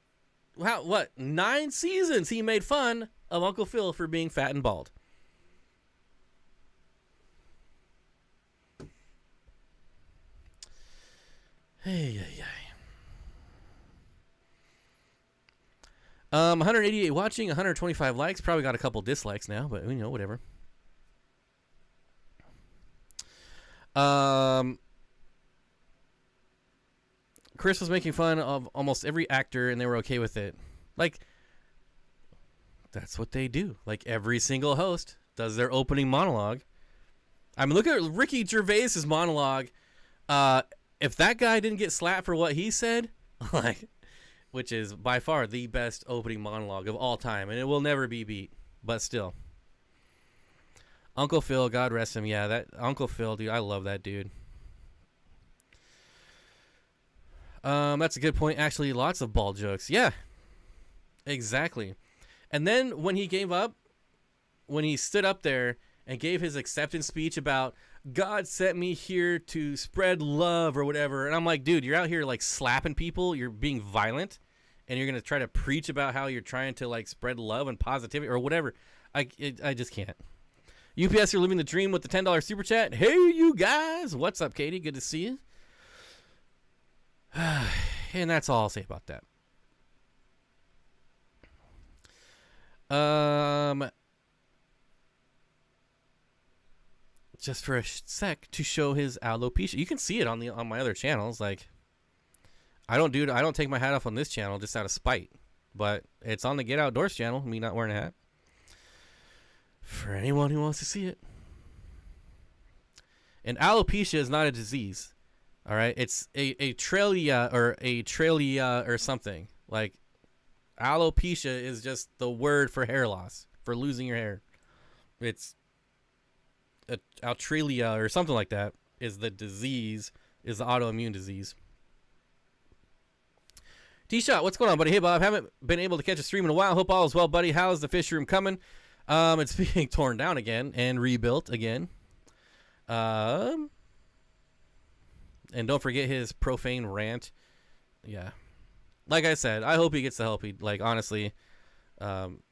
9 seasons he made fun of Uncle Phil for being fat and bald. Hey. 188 watching, 125 likes. Probably got a couple dislikes now, but whatever. Chris was making fun of almost every actor, and they were okay with it. Like, That's what they do. Like every single host does their opening monologue. I mean, look at Ricky Gervais's monologue. If that guy didn't get slapped for what he said, like, which is by far the best opening monologue of all time, and it will never be beat. But still, Uncle Phil, God rest him. Yeah, that Uncle Phil, dude, I love that dude. That's a good point. Actually, lots of ball jokes. Yeah, exactly. And then when he gave up, when he stood up there and gave his acceptance speech about God sent me here to spread love or whatever, and I'm like, dude, you're out here like slapping people, you're being violent, and you're gonna try to preach about how you're trying to like spread love and positivity or whatever. I just can't. UPS, you're living the dream with the $10 super chat. Hey, you guys, what's up, Katie? Good to see you. And that's all I'll say about that. Just for a sec to show his alopecia. You can see it on my other channels. Like, I don't take my hat off on this channel just out of spite, but it's on the Get Outdoors channel. Me not wearing a hat. For anyone who wants to see it. And alopecia is not a disease. All right, it's a tralia or something. Like, alopecia is just the word for hair loss, for losing your hair. It's Altralia or something like that is the disease, is the autoimmune disease. T-Shot, what's going on, buddy? Hey, Bob, haven't been able to catch a stream in a while. Hope all is well, buddy. How's the fish room coming? It's being torn down again and rebuilt again. And don't forget his profane rant. Yeah. Like I said, I hope he gets the help. Like, honestly,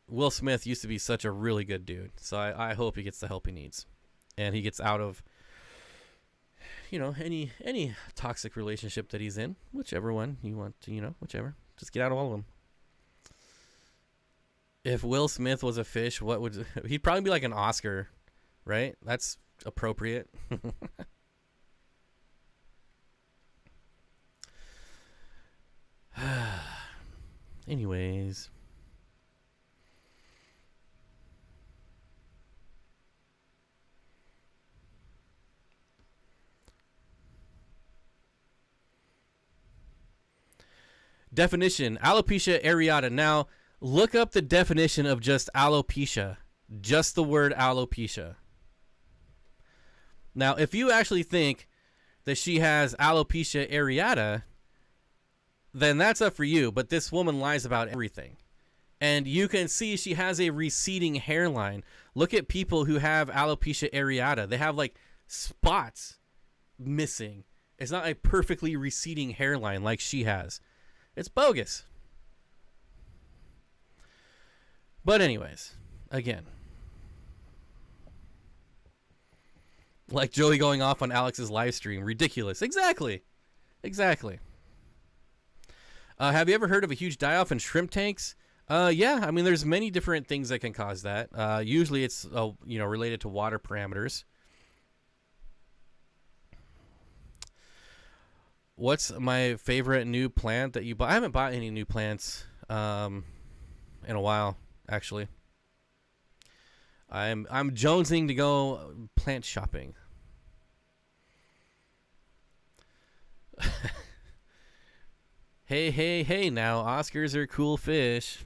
Will Smith used to be such a really good dude. So I hope he gets the help he needs. And he gets out of, any toxic relationship that he's in. Whichever one you want to, whichever. Just get out of all of them. If Will Smith was a fish, what would... He'd probably be like an Oscar, right? That's appropriate. Anyways. Definition, alopecia areata. Now, look up the definition of just alopecia. Just the word alopecia. Now, if you actually think that she has alopecia areata, then that's up for you. But this woman lies about everything. And you can see she has a receding hairline. Look at people who have alopecia areata. They have like spots missing. It's not a perfectly receding hairline like she has. It's bogus. But anyways, again. Like Joey going off on Alex's live stream. Ridiculous. Exactly. Have you ever heard of a huge die-off in shrimp tanks? Yeah, I mean, there's many different things that can cause that. Usually it's, related to water parameters. What's my favorite new plant that you bought? I haven't bought any new plants in a while, actually. I'm jonesing to go plant shopping. Hey, now, Oscars are cool fish.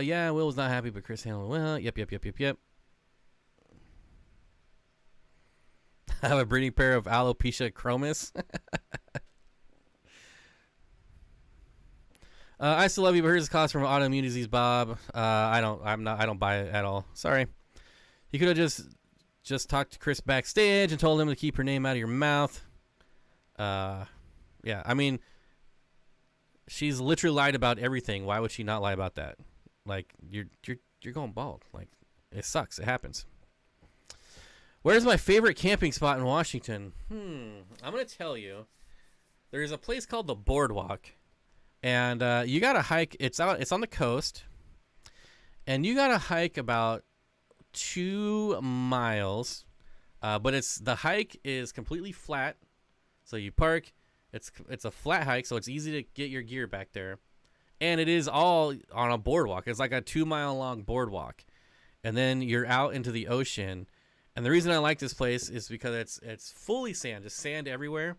Yeah, Will was not happy, but Chris handled well. Yep. I have a breeding pair of alopecia chromis. I still love you, but here's the cost from autoimmune disease, Bob. I don't buy it at all. Sorry. You could have just talked to Chris backstage and told him to keep her name out of your mouth. Yeah, I mean, she's literally lied about everything. Why would she not lie about that? like you're going bald. Like, it sucks. It happens. Where's my favorite camping spot in Washington? I'm gonna tell you. There's a place called the Boardwalk, and you gotta hike. It's on the coast, and you gotta hike about 2 miles. But the hike is completely flat, so you park. It's a flat hike, so it's easy to get your gear back there, and it is all on a boardwalk. It's like a 2-mile long boardwalk, and then you're out into the ocean. And the reason I like this place is because it's fully sand, just sand everywhere,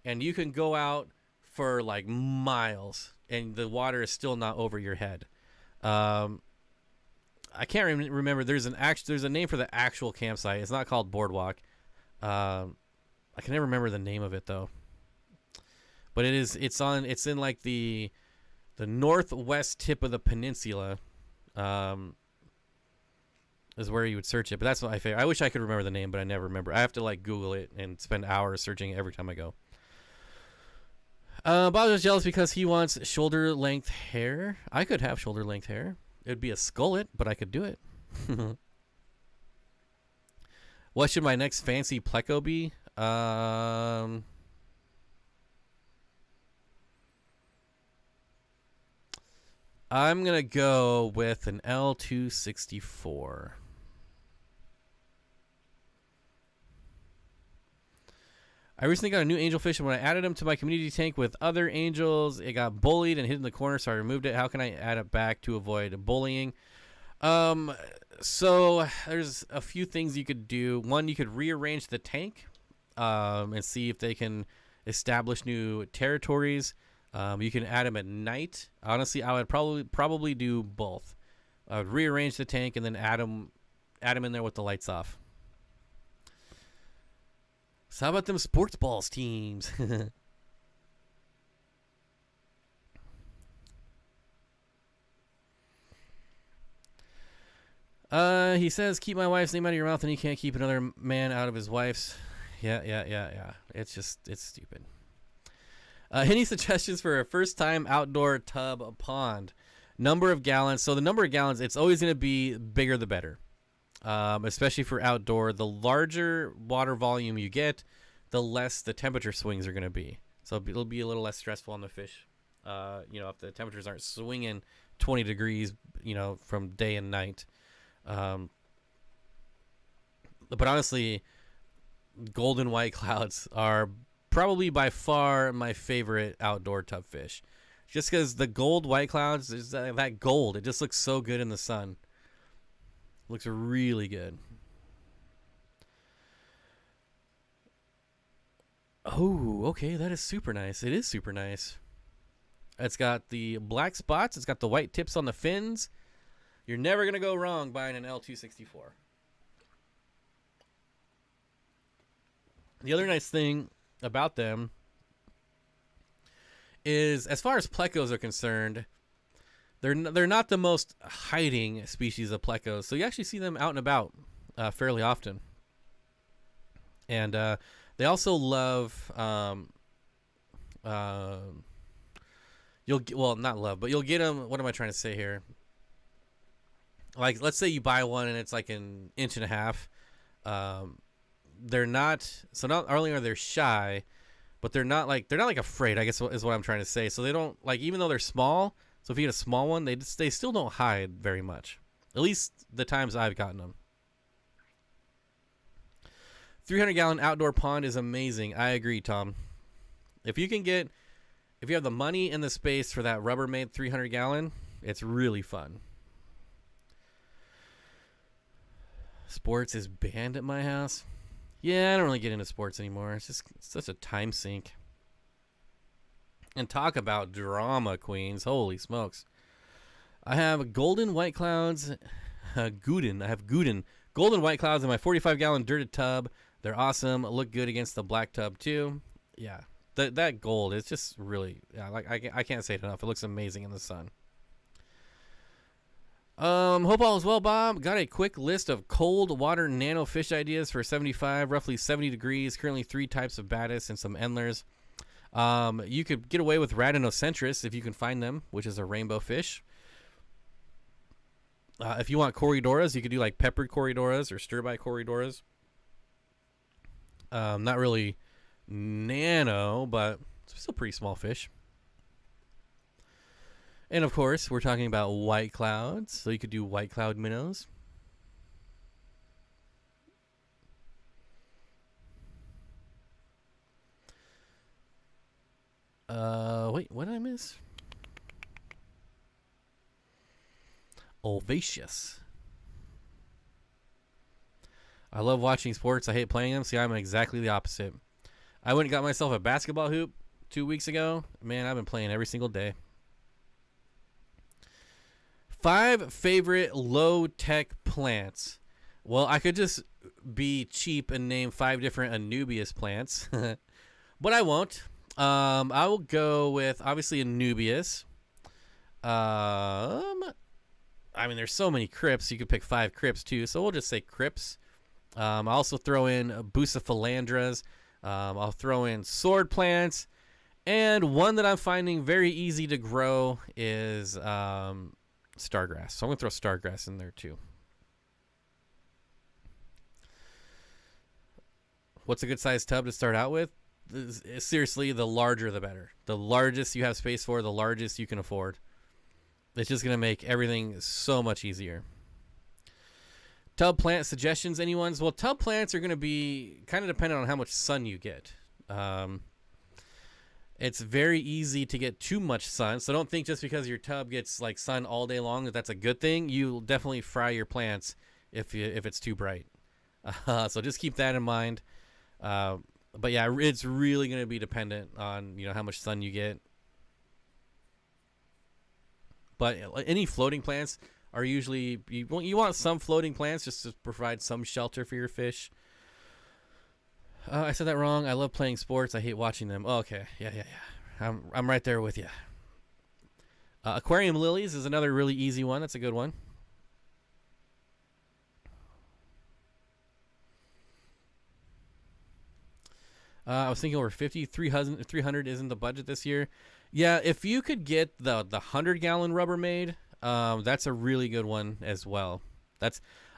and you can go out for like miles, and the water is still not over your head. I can't remember. There's a name for the actual campsite. It's not called Boardwalk. I can never remember the name of it though. But it's in like the northwest tip of the peninsula. Is where you would search it, but that's my favorite. I wish I could remember the name, but I never remember. I have to like Google it and spend hours searching it every time I go. Bob's just jealous because he wants shoulder length hair. I could have shoulder length hair. It'd be a skullet, but I could do it. What should my next fancy Pleco be? I'm gonna go with an L264. I recently got a new angelfish, and when I added him to my community tank with other angels, it got bullied and hid in the corner, so I removed it. How can I add it back to avoid bullying? So there's a few things you could do. One, you could rearrange the tank and see if they can establish new territories. You can add them at night. Honestly, I would probably do both. I would rearrange the tank and then add them in there with the lights off. So how about them sports balls teams? He says, keep my wife's name out of your mouth, and you can't keep another man out of his wife's. Yeah. It's stupid. Any suggestions for a first-time outdoor tub pond? Number of gallons. So the number of gallons, it's always going to be bigger the better. Especially for outdoor. The larger water volume you get, the less the temperature swings are going to be. So it'll be a little less stressful on the fish. If the temperatures aren't swinging 20 degrees, from day and night. But honestly, golden white clouds are probably by far my favorite outdoor tub fish. Just because the gold white clouds, is that gold, it just looks so good in the sun. Looks really good. Oh, okay, that is super nice. It is super nice. It's got the black spots. It's got the white tips on the fins. You're never going to go wrong buying an L264. The other nice thing about them is, as far as plecos are concerned, they're not the most hiding species of plecos, so you actually see them out and about fairly often. And they also love you'll get them. What am I trying to say here? Like, let's say you buy one and it's like an inch and a half. Not only are they shy, but they're not like afraid, I guess is what I'm trying to say. So they don't, like, even though they're small, so if you get a small one, they still don't hide very much. At least the times I've gotten them. 300-gallon outdoor pond is amazing. I agree, Tom. If you have the money and the space for that Rubbermaid 300-gallon, it's really fun. Sports is banned at my house. Yeah, I don't really get into sports anymore. It's such a time sink. And talk about drama queens. Holy smokes. I have golden white clouds. Guden. I have Guden. Golden white clouds in my 45-gallon dirted tub. They're awesome. Look good against the black tub too. Yeah. That gold is just really, I can't say it enough. It looks amazing in the sun. Hope all is well, Bob. Got a quick list of cold water nano fish ideas for 75, roughly 70 degrees. Currently 3 types of batis and some endlers. You could get away with Radinocentris if you can find them, which is a rainbow fish. If you want corridoras, you could do like peppered corridoras or stir-by corridoras. Not really nano, but still pretty small fish. And of course, we're talking about white clouds, so you could do white cloud minnows. Wait, what did I miss? Ovaceous. I love watching sports. I hate playing them. See, I'm exactly the opposite. I went and got myself a basketball hoop 2 weeks ago. Man, I've been playing every single day. 5 favorite low-tech plants. Well, I could just be cheap and name 5 different Anubias plants, but I won't. I will go with, obviously, Anubias. I mean, there's so many crypts. You could pick 5 crypts, too, so we'll just say crypts. I'll also throw in bucephalandras. I'll throw in sword plants. And one that I'm finding very easy to grow is stargrass. So I'm going to throw stargrass in there, too. What's a good size tub to start out with? Seriously, the larger the better. The largest you have space for, the largest you can afford. It's just going to make everything so much easier. Tub plant suggestions, anyone's? Well, tub plants are going to be kind of dependent on how much sun you get. It's very easy to get too much sun, so don't think just because your tub gets like sun all day long that that's a good thing. You'll definitely fry your plants if it's too bright. So just keep that in mind. But yeah, it's really going to be dependent on how much sun you get. But any floating plants are usually you want some floating plants just to provide some shelter for your fish. I said that wrong. I love playing sports. I hate watching them. Oh, okay, yeah. I'm right there with you. Aquarium lilies is another really easy one. That's a good one. I was thinking over 50, 300 isn't the budget this year. Yeah, if you could get the 100-gallon Rubbermaid, that's a really good one as well.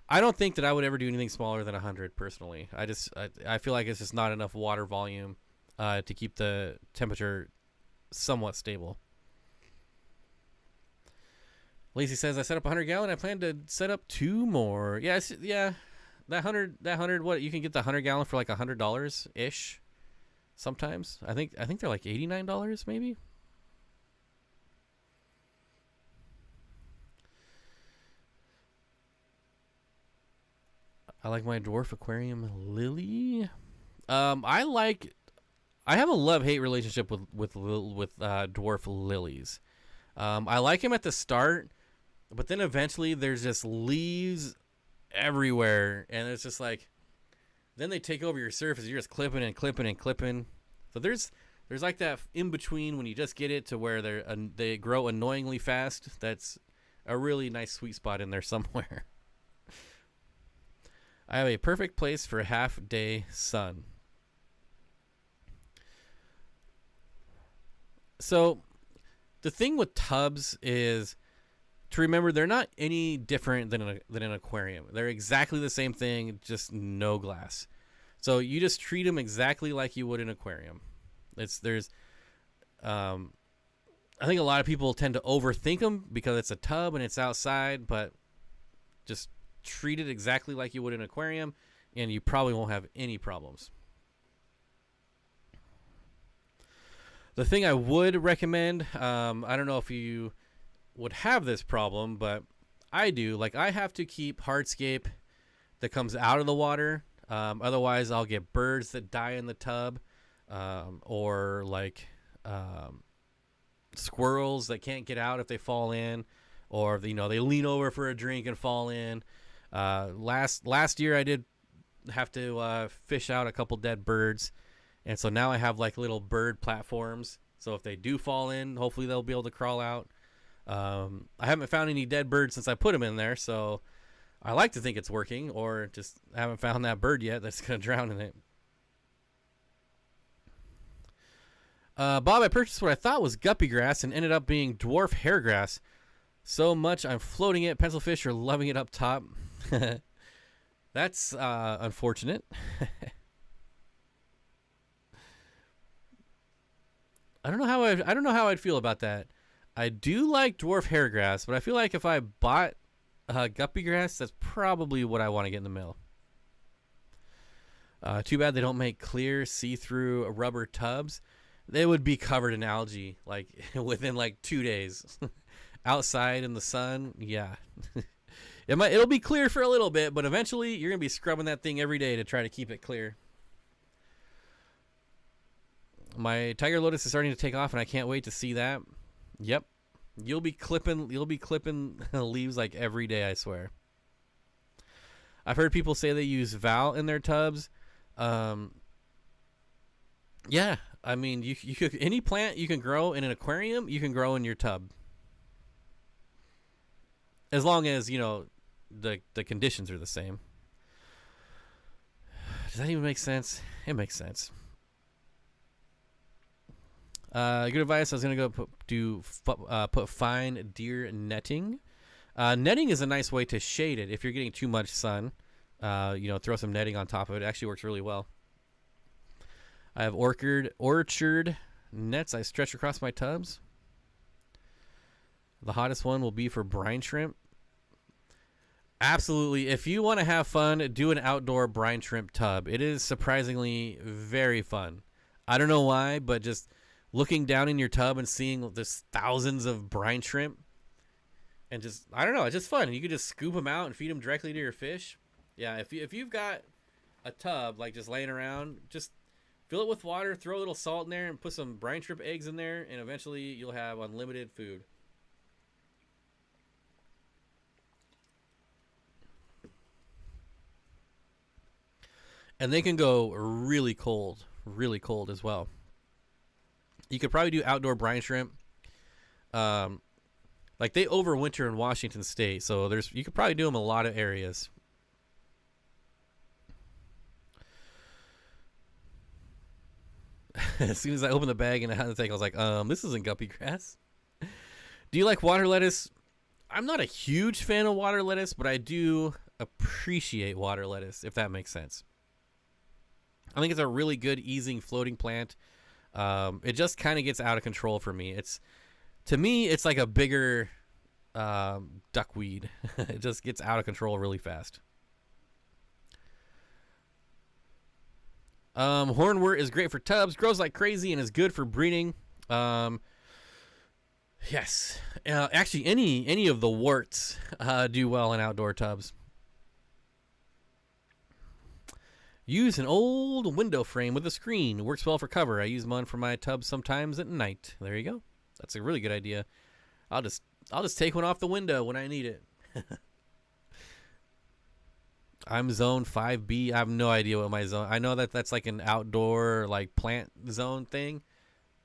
I don't think that I would ever do anything smaller than 100 personally. I feel like it's just not enough water volume to keep the temperature somewhat stable. Lacey says, I set up 100-gallon. I plan to set up 2 more. Yeah. That 100. What, you can get the 100-gallon for like $100 ish. Sometimes I think they're like $89 maybe. I like my dwarf aquarium lily. I have a love-hate relationship with dwarf lilies. I like them at the start, but then eventually there's just leaves everywhere, and it's just like, then they take over your surface. You're just clipping and clipping and clipping. So there's like that in between when you just get it to where they grow annoyingly fast. That's a really nice sweet spot in there somewhere. I have a perfect place for half-day sun. So the thing with tubs is to remember they're not any different than an aquarium. They're exactly the same thing, just no glass. So you just treat them exactly like you would an aquarium. I think a lot of people tend to overthink them because it's a tub and it's outside, but just treat it exactly like you would an aquarium, and you probably won't have any problems. The thing I would recommend, I don't know if you would have this problem, but I do. Like, I have to keep hardscape that comes out of the water. Otherwise, I'll get birds that die in the tub, or like squirrels that can't get out if they fall in, or they lean over for a drink and fall in. Last year, I did have to fish out a couple dead birds, and so now I have like little bird platforms. So if they do fall in, hopefully they'll be able to crawl out. I haven't found any dead birds since I put them in there, so I like to think it's working, or just haven't found that bird yet that's going to drown in it. Bob, I purchased what I thought was guppy grass and ended up being dwarf hairgrass. so much I'm floating it. Pencilfish are loving it up top. That's unfortunate. I don't know how I'd feel about that. I do like dwarf hairgrass, but I feel like if I bought guppy grass, that's probably what I want to get in the mail. Too bad they don't make clear, see-through rubber tubs. They would be covered in algae like within like 2 days. Outside in the sun, yeah. It'll be clear for a little bit, but eventually you're gonna be scrubbing that thing every day to try to keep it clear. My tiger lotus is starting to take off, and I can't wait to see that. Yep, you'll be clipping leaves like every day, I swear. I've heard people say they use Val in their tubs. Yeah, I mean, you could, any plant you can grow in an aquarium, you can grow in your tub, as long as you know the conditions are the same. Does that even make sense? It makes sense. Good advice. I was gonna go put fine deer netting. Netting is a nice way to shade it if you're getting too much sun. Throw some netting on top of it. It actually works really well. I have orchard nets I stretch across my tubs. The hottest one will be for brine shrimp. Absolutely. If you want to have fun, do an outdoor brine shrimp tub. It is surprisingly very fun. I don't know why, but just looking down in your tub and seeing this thousands of brine shrimp, and just, I don't know, it's just fun. And you can just scoop them out and feed them directly to your fish. Yeah, if you've got a tub like just laying around, just fill it with water, throw a little salt in there, and put some brine shrimp eggs in there, and eventually you'll have unlimited food. And they can go really cold as well. You could probably do outdoor brine shrimp. Like they overwinter in Washington State, so you could probably do them in a lot of areas. As soon as I opened the bag and I had the tank, I was like, this isn't guppy grass. Do you like water lettuce? I'm not a huge fan of water lettuce, but I do appreciate water lettuce, if that makes sense. I think it's a really good easing floating plant. It just kind of gets out of control for me. To me, it's like a bigger duckweed. It just gets out of control really fast. Hornwort is great for tubs, grows like crazy, and is good for breeding. Yes. Actually, any of the worts do well in outdoor tubs. Use an old window frame with a screen. Works well for cover. I use one for my tub sometimes at night. There you go. That's a really good idea. I'll just take one off the window when I need it. I'm zone 5B. I have no idea what my zone. I know that's like an outdoor like plant zone thing.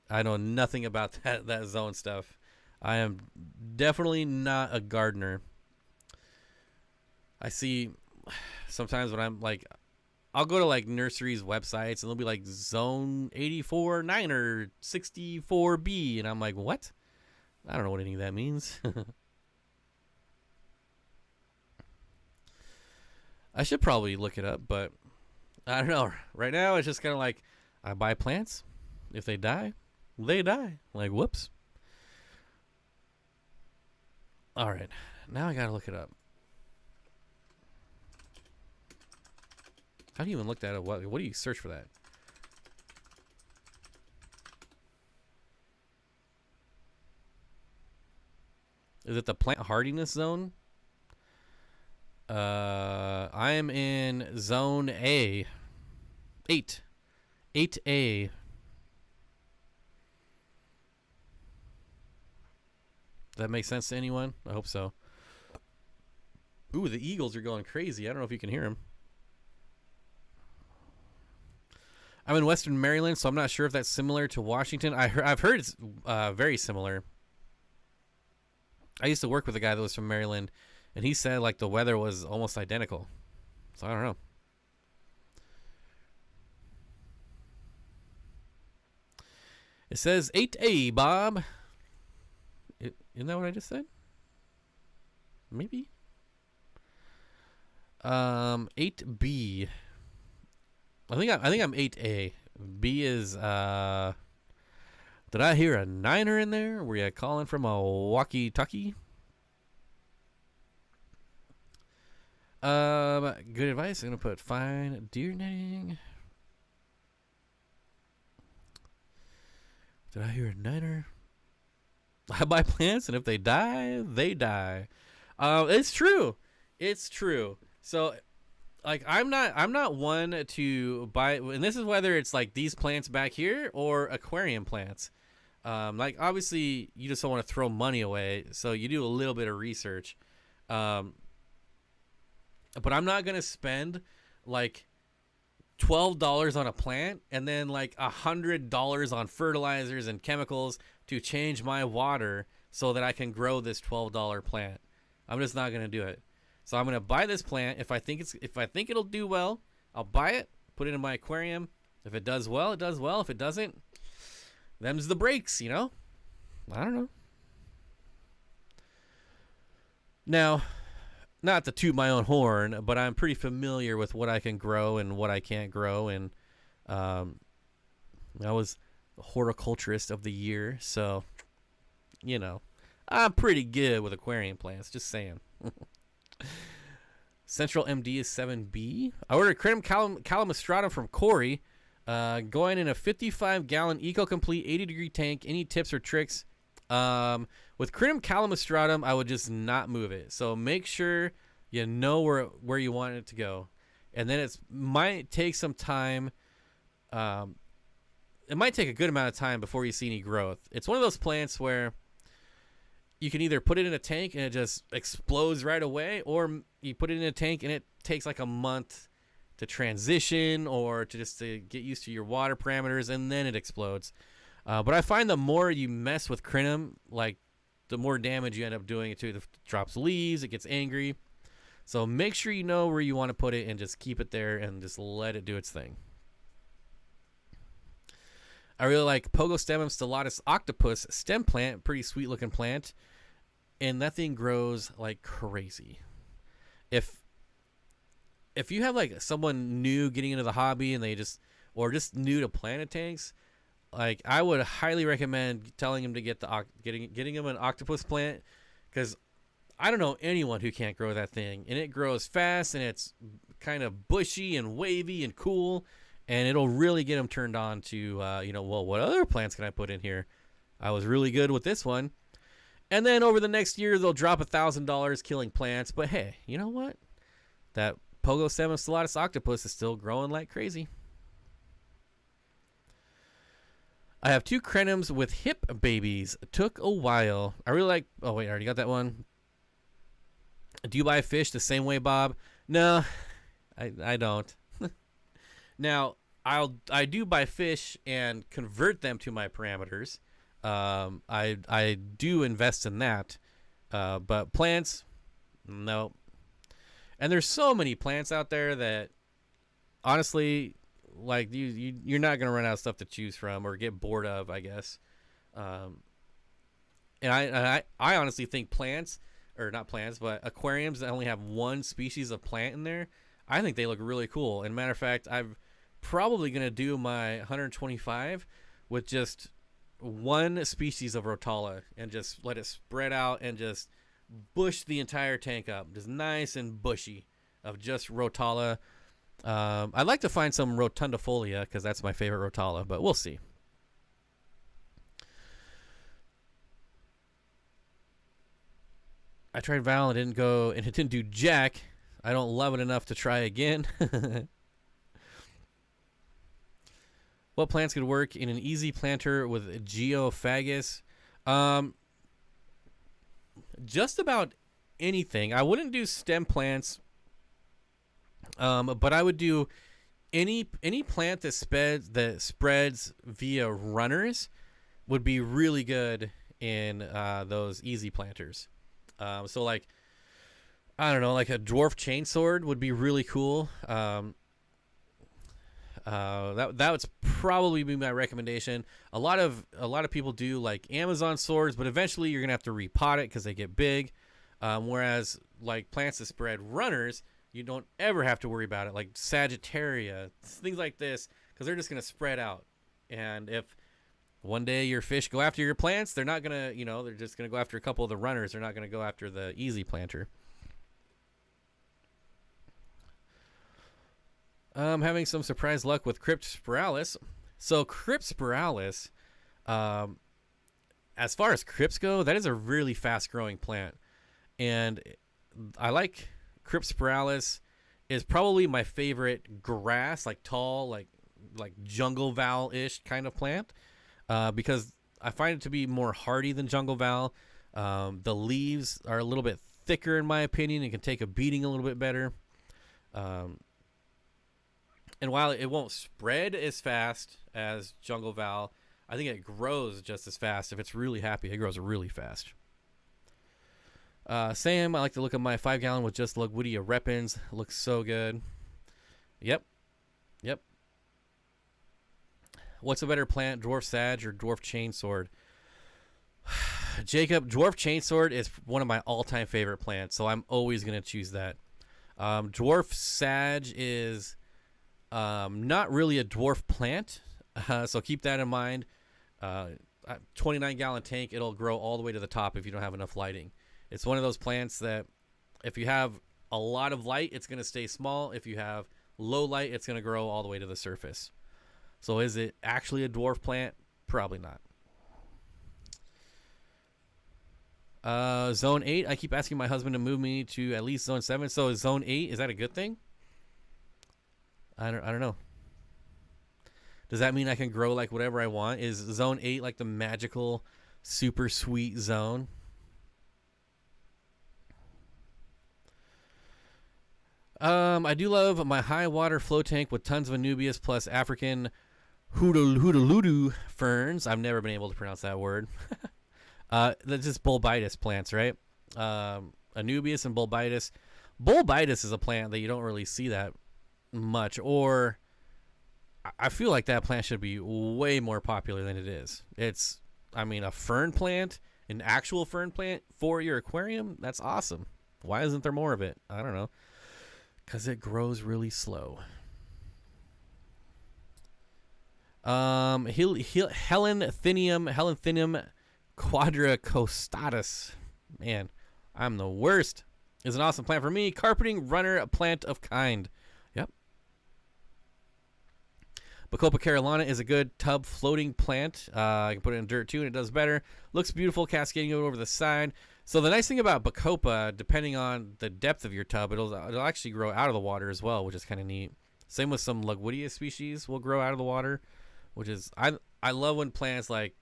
I know nothing about that zone stuff. I am definitely not a gardener. I see sometimes when I'm like, I'll go to like nurseries websites and they'll be like zone 84 9 or 64B, and I'm like, what? I don't know what any of that means. I should probably look it up, but I don't know. Right now it's just kind of like, I buy plants. If they die, they die. Like, whoops. All right, now I gotta look it up. How do you even look that up? What do you search for that? Is it the plant hardiness zone? I am in zone A. 8. 8A. Does that make sense to anyone? I hope so. Ooh, the eagles are going crazy. I don't know if you can hear them. I'm in Western Maryland, so I'm not sure if that's similar to Washington. I've heard it's very similar. I used to work with a guy that was from Maryland, and he said like the weather was almost identical. So I don't know. It says 8A, Bob. Isn't that what I just said? maybe. 8B. I think I'm 8A. B is did I hear a 9er in there? Were you calling from a walkie-talkie? Good advice. I'm gonna put fine deer netting. Did I hear a 9er? I buy plants, and if they die, they die. It's true. It's true. So, like, I'm not one to buy, and this is whether it's like these plants back here or aquarium plants. Like, obviously, you just don't want to throw money away, so you do a little bit of research. But I'm not gonna spend like $12 on a plant and then like $100 on fertilizers and chemicals to change my water so that I can grow this $12 plant. I'm just not gonna do it. So I'm gonna buy this plant. If I think it'll do well, I'll buy it, put it in my aquarium. If it does well, it does well. If it doesn't, them's the breaks, you know? I don't know. Now, not to toot my own horn, but I'm pretty familiar with what I can grow and what I can't grow. And I was the horticulturist of the year, so, you know, I'm pretty good with aquarium plants, just saying. Central MD is 7B. I ordered Crinum calamostratum from Corey, going in a 55-gallon eco-complete 80-degree tank. Any tips or tricks? With Crinum calamostratum, I would just not move it. So make sure you know where you want it to go. And then it might take some time. It might take a good amount of time before you see any growth. It's one of those plants where you can either put it in a tank and it just explodes right away, or you put it in a tank and it takes like a month to transition or to get used to your water parameters, and then it explodes. But I find the more you mess with Crinum, like, the more damage you end up doing it to. It drops leaves, it gets angry. So make sure you know where you want to put it and just keep it there and just let it do its thing. I really like Pogostemum stellatus octopus stem plant. Pretty sweet looking plant. And that thing grows like crazy. If you have like someone new getting into the hobby and just new to planted tanks, like, I would highly recommend telling him to getting him an octopus plant, because I don't know anyone who can't grow that thing, and it grows fast and it's kind of bushy and wavy and cool, and it'll really get him turned on to well, what other plants can I put in here? I was really good with this one. And then over the next year they'll drop $1,000 killing plants, but hey, you know what? That Pogostemum stellatus octopus is still growing like crazy. I have 2 crenums with hip babies. Took a while. I really like... Oh, wait, I already got that one. Do you buy fish the same way, Bob? No, I don't. Now, I do buy fish and convert them to my parameters. I do invest in that. But plants, no. And there's so many plants out there that, honestly... like you're not gonna run out of stuff to choose from or get bored of, I guess. And I honestly think plants, or not plants, but aquariums that only have one species of plant in there, I think they look really cool. And matter of fact, I'm probably gonna do my 125 with just one species of Rotala and just let it spread out and just bush the entire tank up, just nice and bushy, of just Rotala. I'd like to find some rotundifolia because that's my favorite Rotala, but we'll see. I tried Val and it didn't do jack. I don't love it enough to try again. What plants could work in an easy planter with geophagus? Just about anything. I wouldn't do stem plants. But I would do any plant that spreads via runners would be really good in those easy planters. So like, I don't know, like a dwarf chainsword would be really cool. That would probably be my recommendation. A lot of people do like Amazon swords, but eventually you're gonna have to repot it because they get big. Whereas like plants that spread runners, you don't ever have to worry about it, like Sagittaria, things like this, because they're just going to spread out. And if one day your fish go after your plants, they're not going to, they're just going to go after a couple of the runners. They're not going to go after the easy planter. Having some surprise luck with Cryptospiralis. So Cryptospiralis, as far as crypts go, that is a really fast growing plant. And I like Cryptospiralis is probably my favorite grass, like tall, like jungle val-ish kind of plant, because I find it to be more hardy than jungle val. The leaves are a little bit thicker in my opinion and can take a beating a little bit better. And while it won't spread as fast as jungle val, I think it grows just as fast. If it's really happy, it grows really fast. Sam, I like to look at my 5-gallon with just Lugwoodia repens. Looks so good. Yep. What's a better plant, dwarf sag or dwarf chainsword? Jacob, dwarf chainsword is one of my all-time favorite plants, so I'm always going to choose that. Dwarf sag is not really a dwarf plant, so keep that in mind. 29-gallon tank, it'll grow all the way to the top if you don't have enough lighting. It's one of those plants that if you have a lot of light, it's going to stay small. If you have low light, it's going to grow all the way to the surface. So is it actually a dwarf plant? Probably not. Zone 8, I keep asking my husband to move me to at least zone 7. So is zone 8, is that a good thing? I don't know. Does that mean I can grow like whatever I want? Is zone 8 like the magical, super sweet zone? I do love my high water flow tank with tons of Anubias plus African Hoodaludu ferns. I've never been able to pronounce that word. That's just bulbitis plants, right? Anubias and bulbitis. Bulbitis is a plant that you don't really see that much, or I feel like that plant should be way more popular than it is. It's, a fern plant, an actual fern plant for your aquarium. That's awesome. Why isn't there more of it? I don't know. Because it grows really slow. Helenthinium quadracostatus. Man, I'm the worst. Is an awesome plant for me. Carpeting runner, a plant of kind. Yep. Bacopa carolina is a good tub floating plant. I can put it in dirt too, and it does better. Looks beautiful, cascading over the side. So the nice thing about Bacopa, depending on the depth of your tub, it'll actually grow out of the water as well, which is kind of neat. Same with some Lugwoodia species will grow out of the water, which is I love when plants I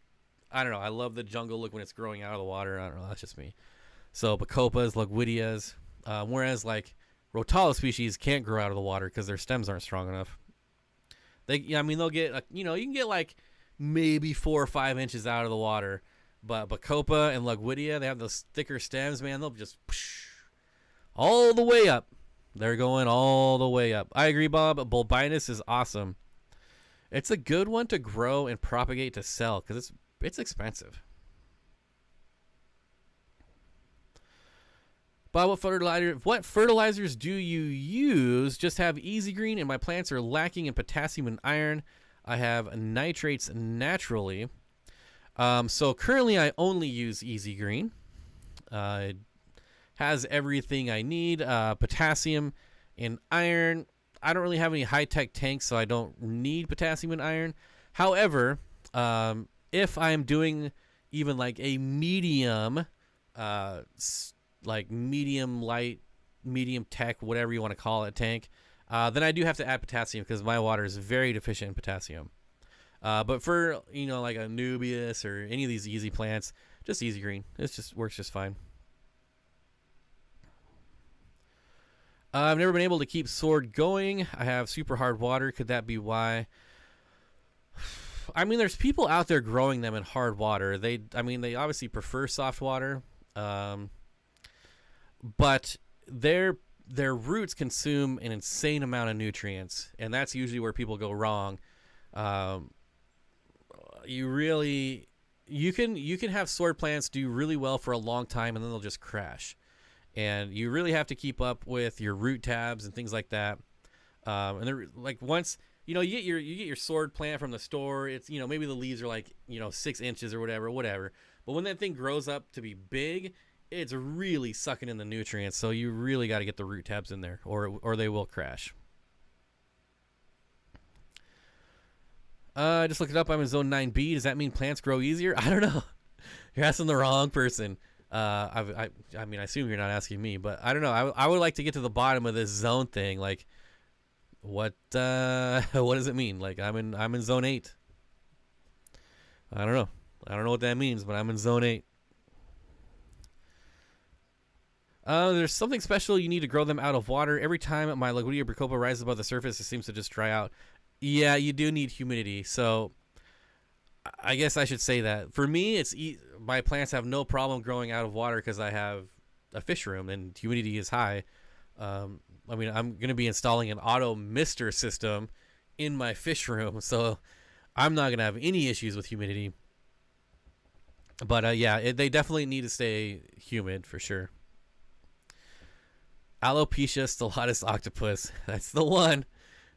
love the jungle look when it's growing out of the water. I don't know, that's just me. So Bacopas, Lugwoodias, whereas like Rotala species can't grow out of the water because their stems aren't strong enough. They'll get you can get like maybe 4 or 5 inches out of the water. But Bacopa and Lugwoodia, they have those thicker stems, man. They'll just all the way up. They're going all the way up. I agree, Bob. Bulbitis is awesome. It's a good one to grow and propagate to sell because it's expensive. Bob, what fertilizers do you use? Just have Easy Green, and my plants are lacking in potassium and iron. I have nitrates naturally. So currently I only use Easy Green. It has everything I need, potassium and iron. I don't really have any high-tech tanks, so I don't need potassium and iron. However, if I'm doing even like a medium, like medium light, medium tech, whatever you want to call it, tank, then I do have to add potassium because my water is very deficient in potassium. But for, like a Nubius or any of these easy plants, just Easy Green. It just works just fine. I've never been able to keep Sword going. I have super hard water. Could that be why? There's people out there growing them in hard water. They obviously prefer soft water. But their roots consume an insane amount of nutrients, and that's usually where people go wrong. You can have sword plants do really well for a long time, and then they'll just crash. and you really have to keep up with your root tabs and things like that. And they're like, once you get your sword plant from the store, it's maybe the leaves are like 6 inches or whatever. But when that thing grows up to be big, it's really sucking in the nutrients. So you really got to get the root tabs in there, or they will crash. I just looked it up. I'm in zone 9B. Does that mean plants grow easier? I don't know. You're asking the wrong person. I mean, I assume you're not asking me, but I don't know. I would like to get to the bottom of this zone thing. Like, what does it mean? Like, I'm in zone 8. I don't know. I don't know what that means, but I'm in zone 8. There's something special. You need to grow them out of water. Every time my Lagunia Bacopa rises above the surface, it seems to just dry out. Yeah, you do need humidity. So I guess I should say that. For me, my plants have no problem growing out of water because I have a fish room and humidity is high. I mean, I'm going to be installing an auto mister system in my fish room, so I'm not going to have any issues with humidity. But yeah, they definitely need to stay humid for sure. Alopecia stellatus octopus. That's the one.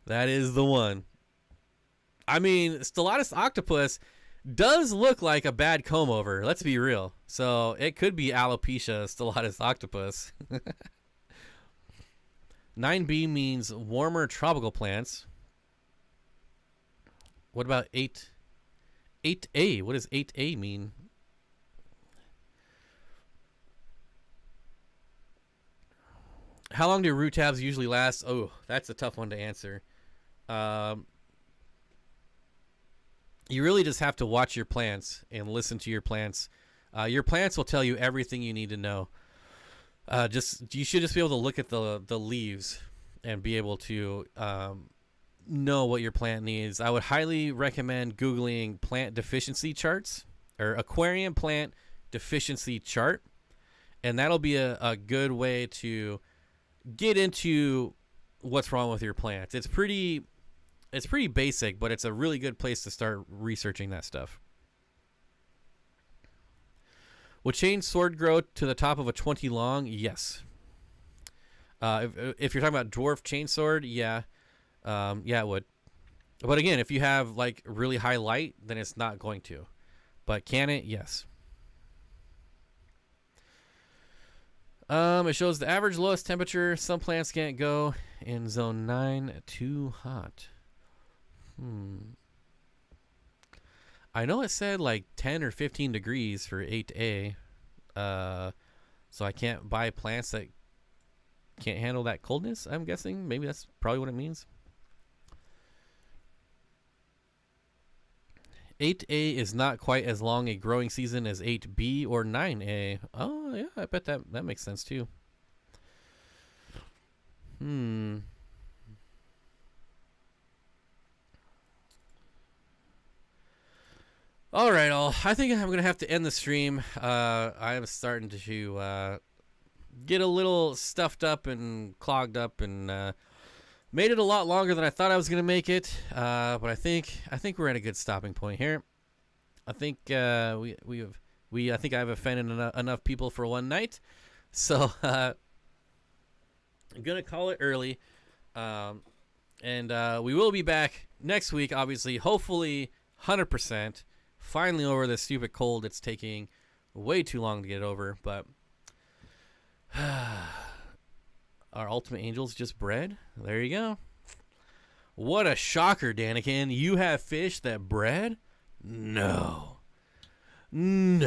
That is the one. I mean, stellatus octopus does look like a bad comb over. Let's be real. So it could be alopecia stellatus octopus. 9B means warmer tropical plants. What about 8A? What does 8A mean? How long do root tabs usually last? Oh, that's a tough one to answer. You really just have to watch your plants and listen to your plants. Your plants will tell you everything you need to know. You should just be able to look at the leaves and be able to know what your plant needs. I would highly recommend Googling plant deficiency charts or aquarium plant deficiency chart, and that'll be a good way to get into what's wrong with your plants. It's pretty basic, but it's a really good place to start researching that stuff. Will chain sword grow to the top of a 20 long? Yes. If you're talking about dwarf chainsword, yeah. Yeah, it would. But again, if you have like really high light, then it's not going to. But can it? Yes. It shows the average lowest temperature. Some plants can't go in zone 9. Too hot. I know it said like 10 or 15 degrees for 8A. So I can't buy plants that can't handle that coldness, I'm guessing. Maybe that's probably what it means. 8A is not quite as long a growing season as 8B or 9A. Oh, yeah, I bet that makes sense too. All right, I think I'm going to have to end the stream. I'm starting to get a little stuffed up and clogged up and made it a lot longer than I thought I was going to make it. But I think we're at a good stopping point here. I think I think I've offended enough people for one night. So I'm going to call it early. And we will be back next week, obviously, hopefully 100%. Finally over this stupid cold. It's taking way too long to get over, but our ultimate angels just bred. There you go. What a shocker, Danikin. You have fish that bred? No. I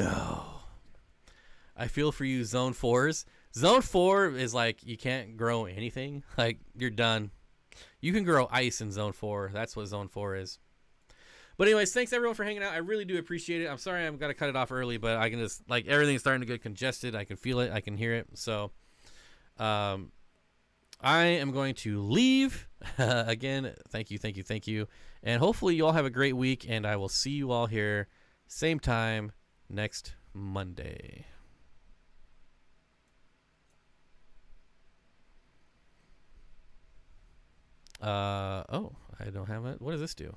feel for you, Zone 4s. Zone 4 is like you can't grow anything. Like, you're done. You can grow ice in Zone 4. That's what Zone 4 is. But anyways, thanks everyone for hanging out. I really do appreciate it. I'm sorry I'm going to cut it off early, but I can just, like, everything's starting to get congested. I can feel it. I can hear it. So, I am going to leave. Again, thank you. And hopefully you all have a great week, and I will see you all here same time next Monday. Oh, I don't have it. What does this do?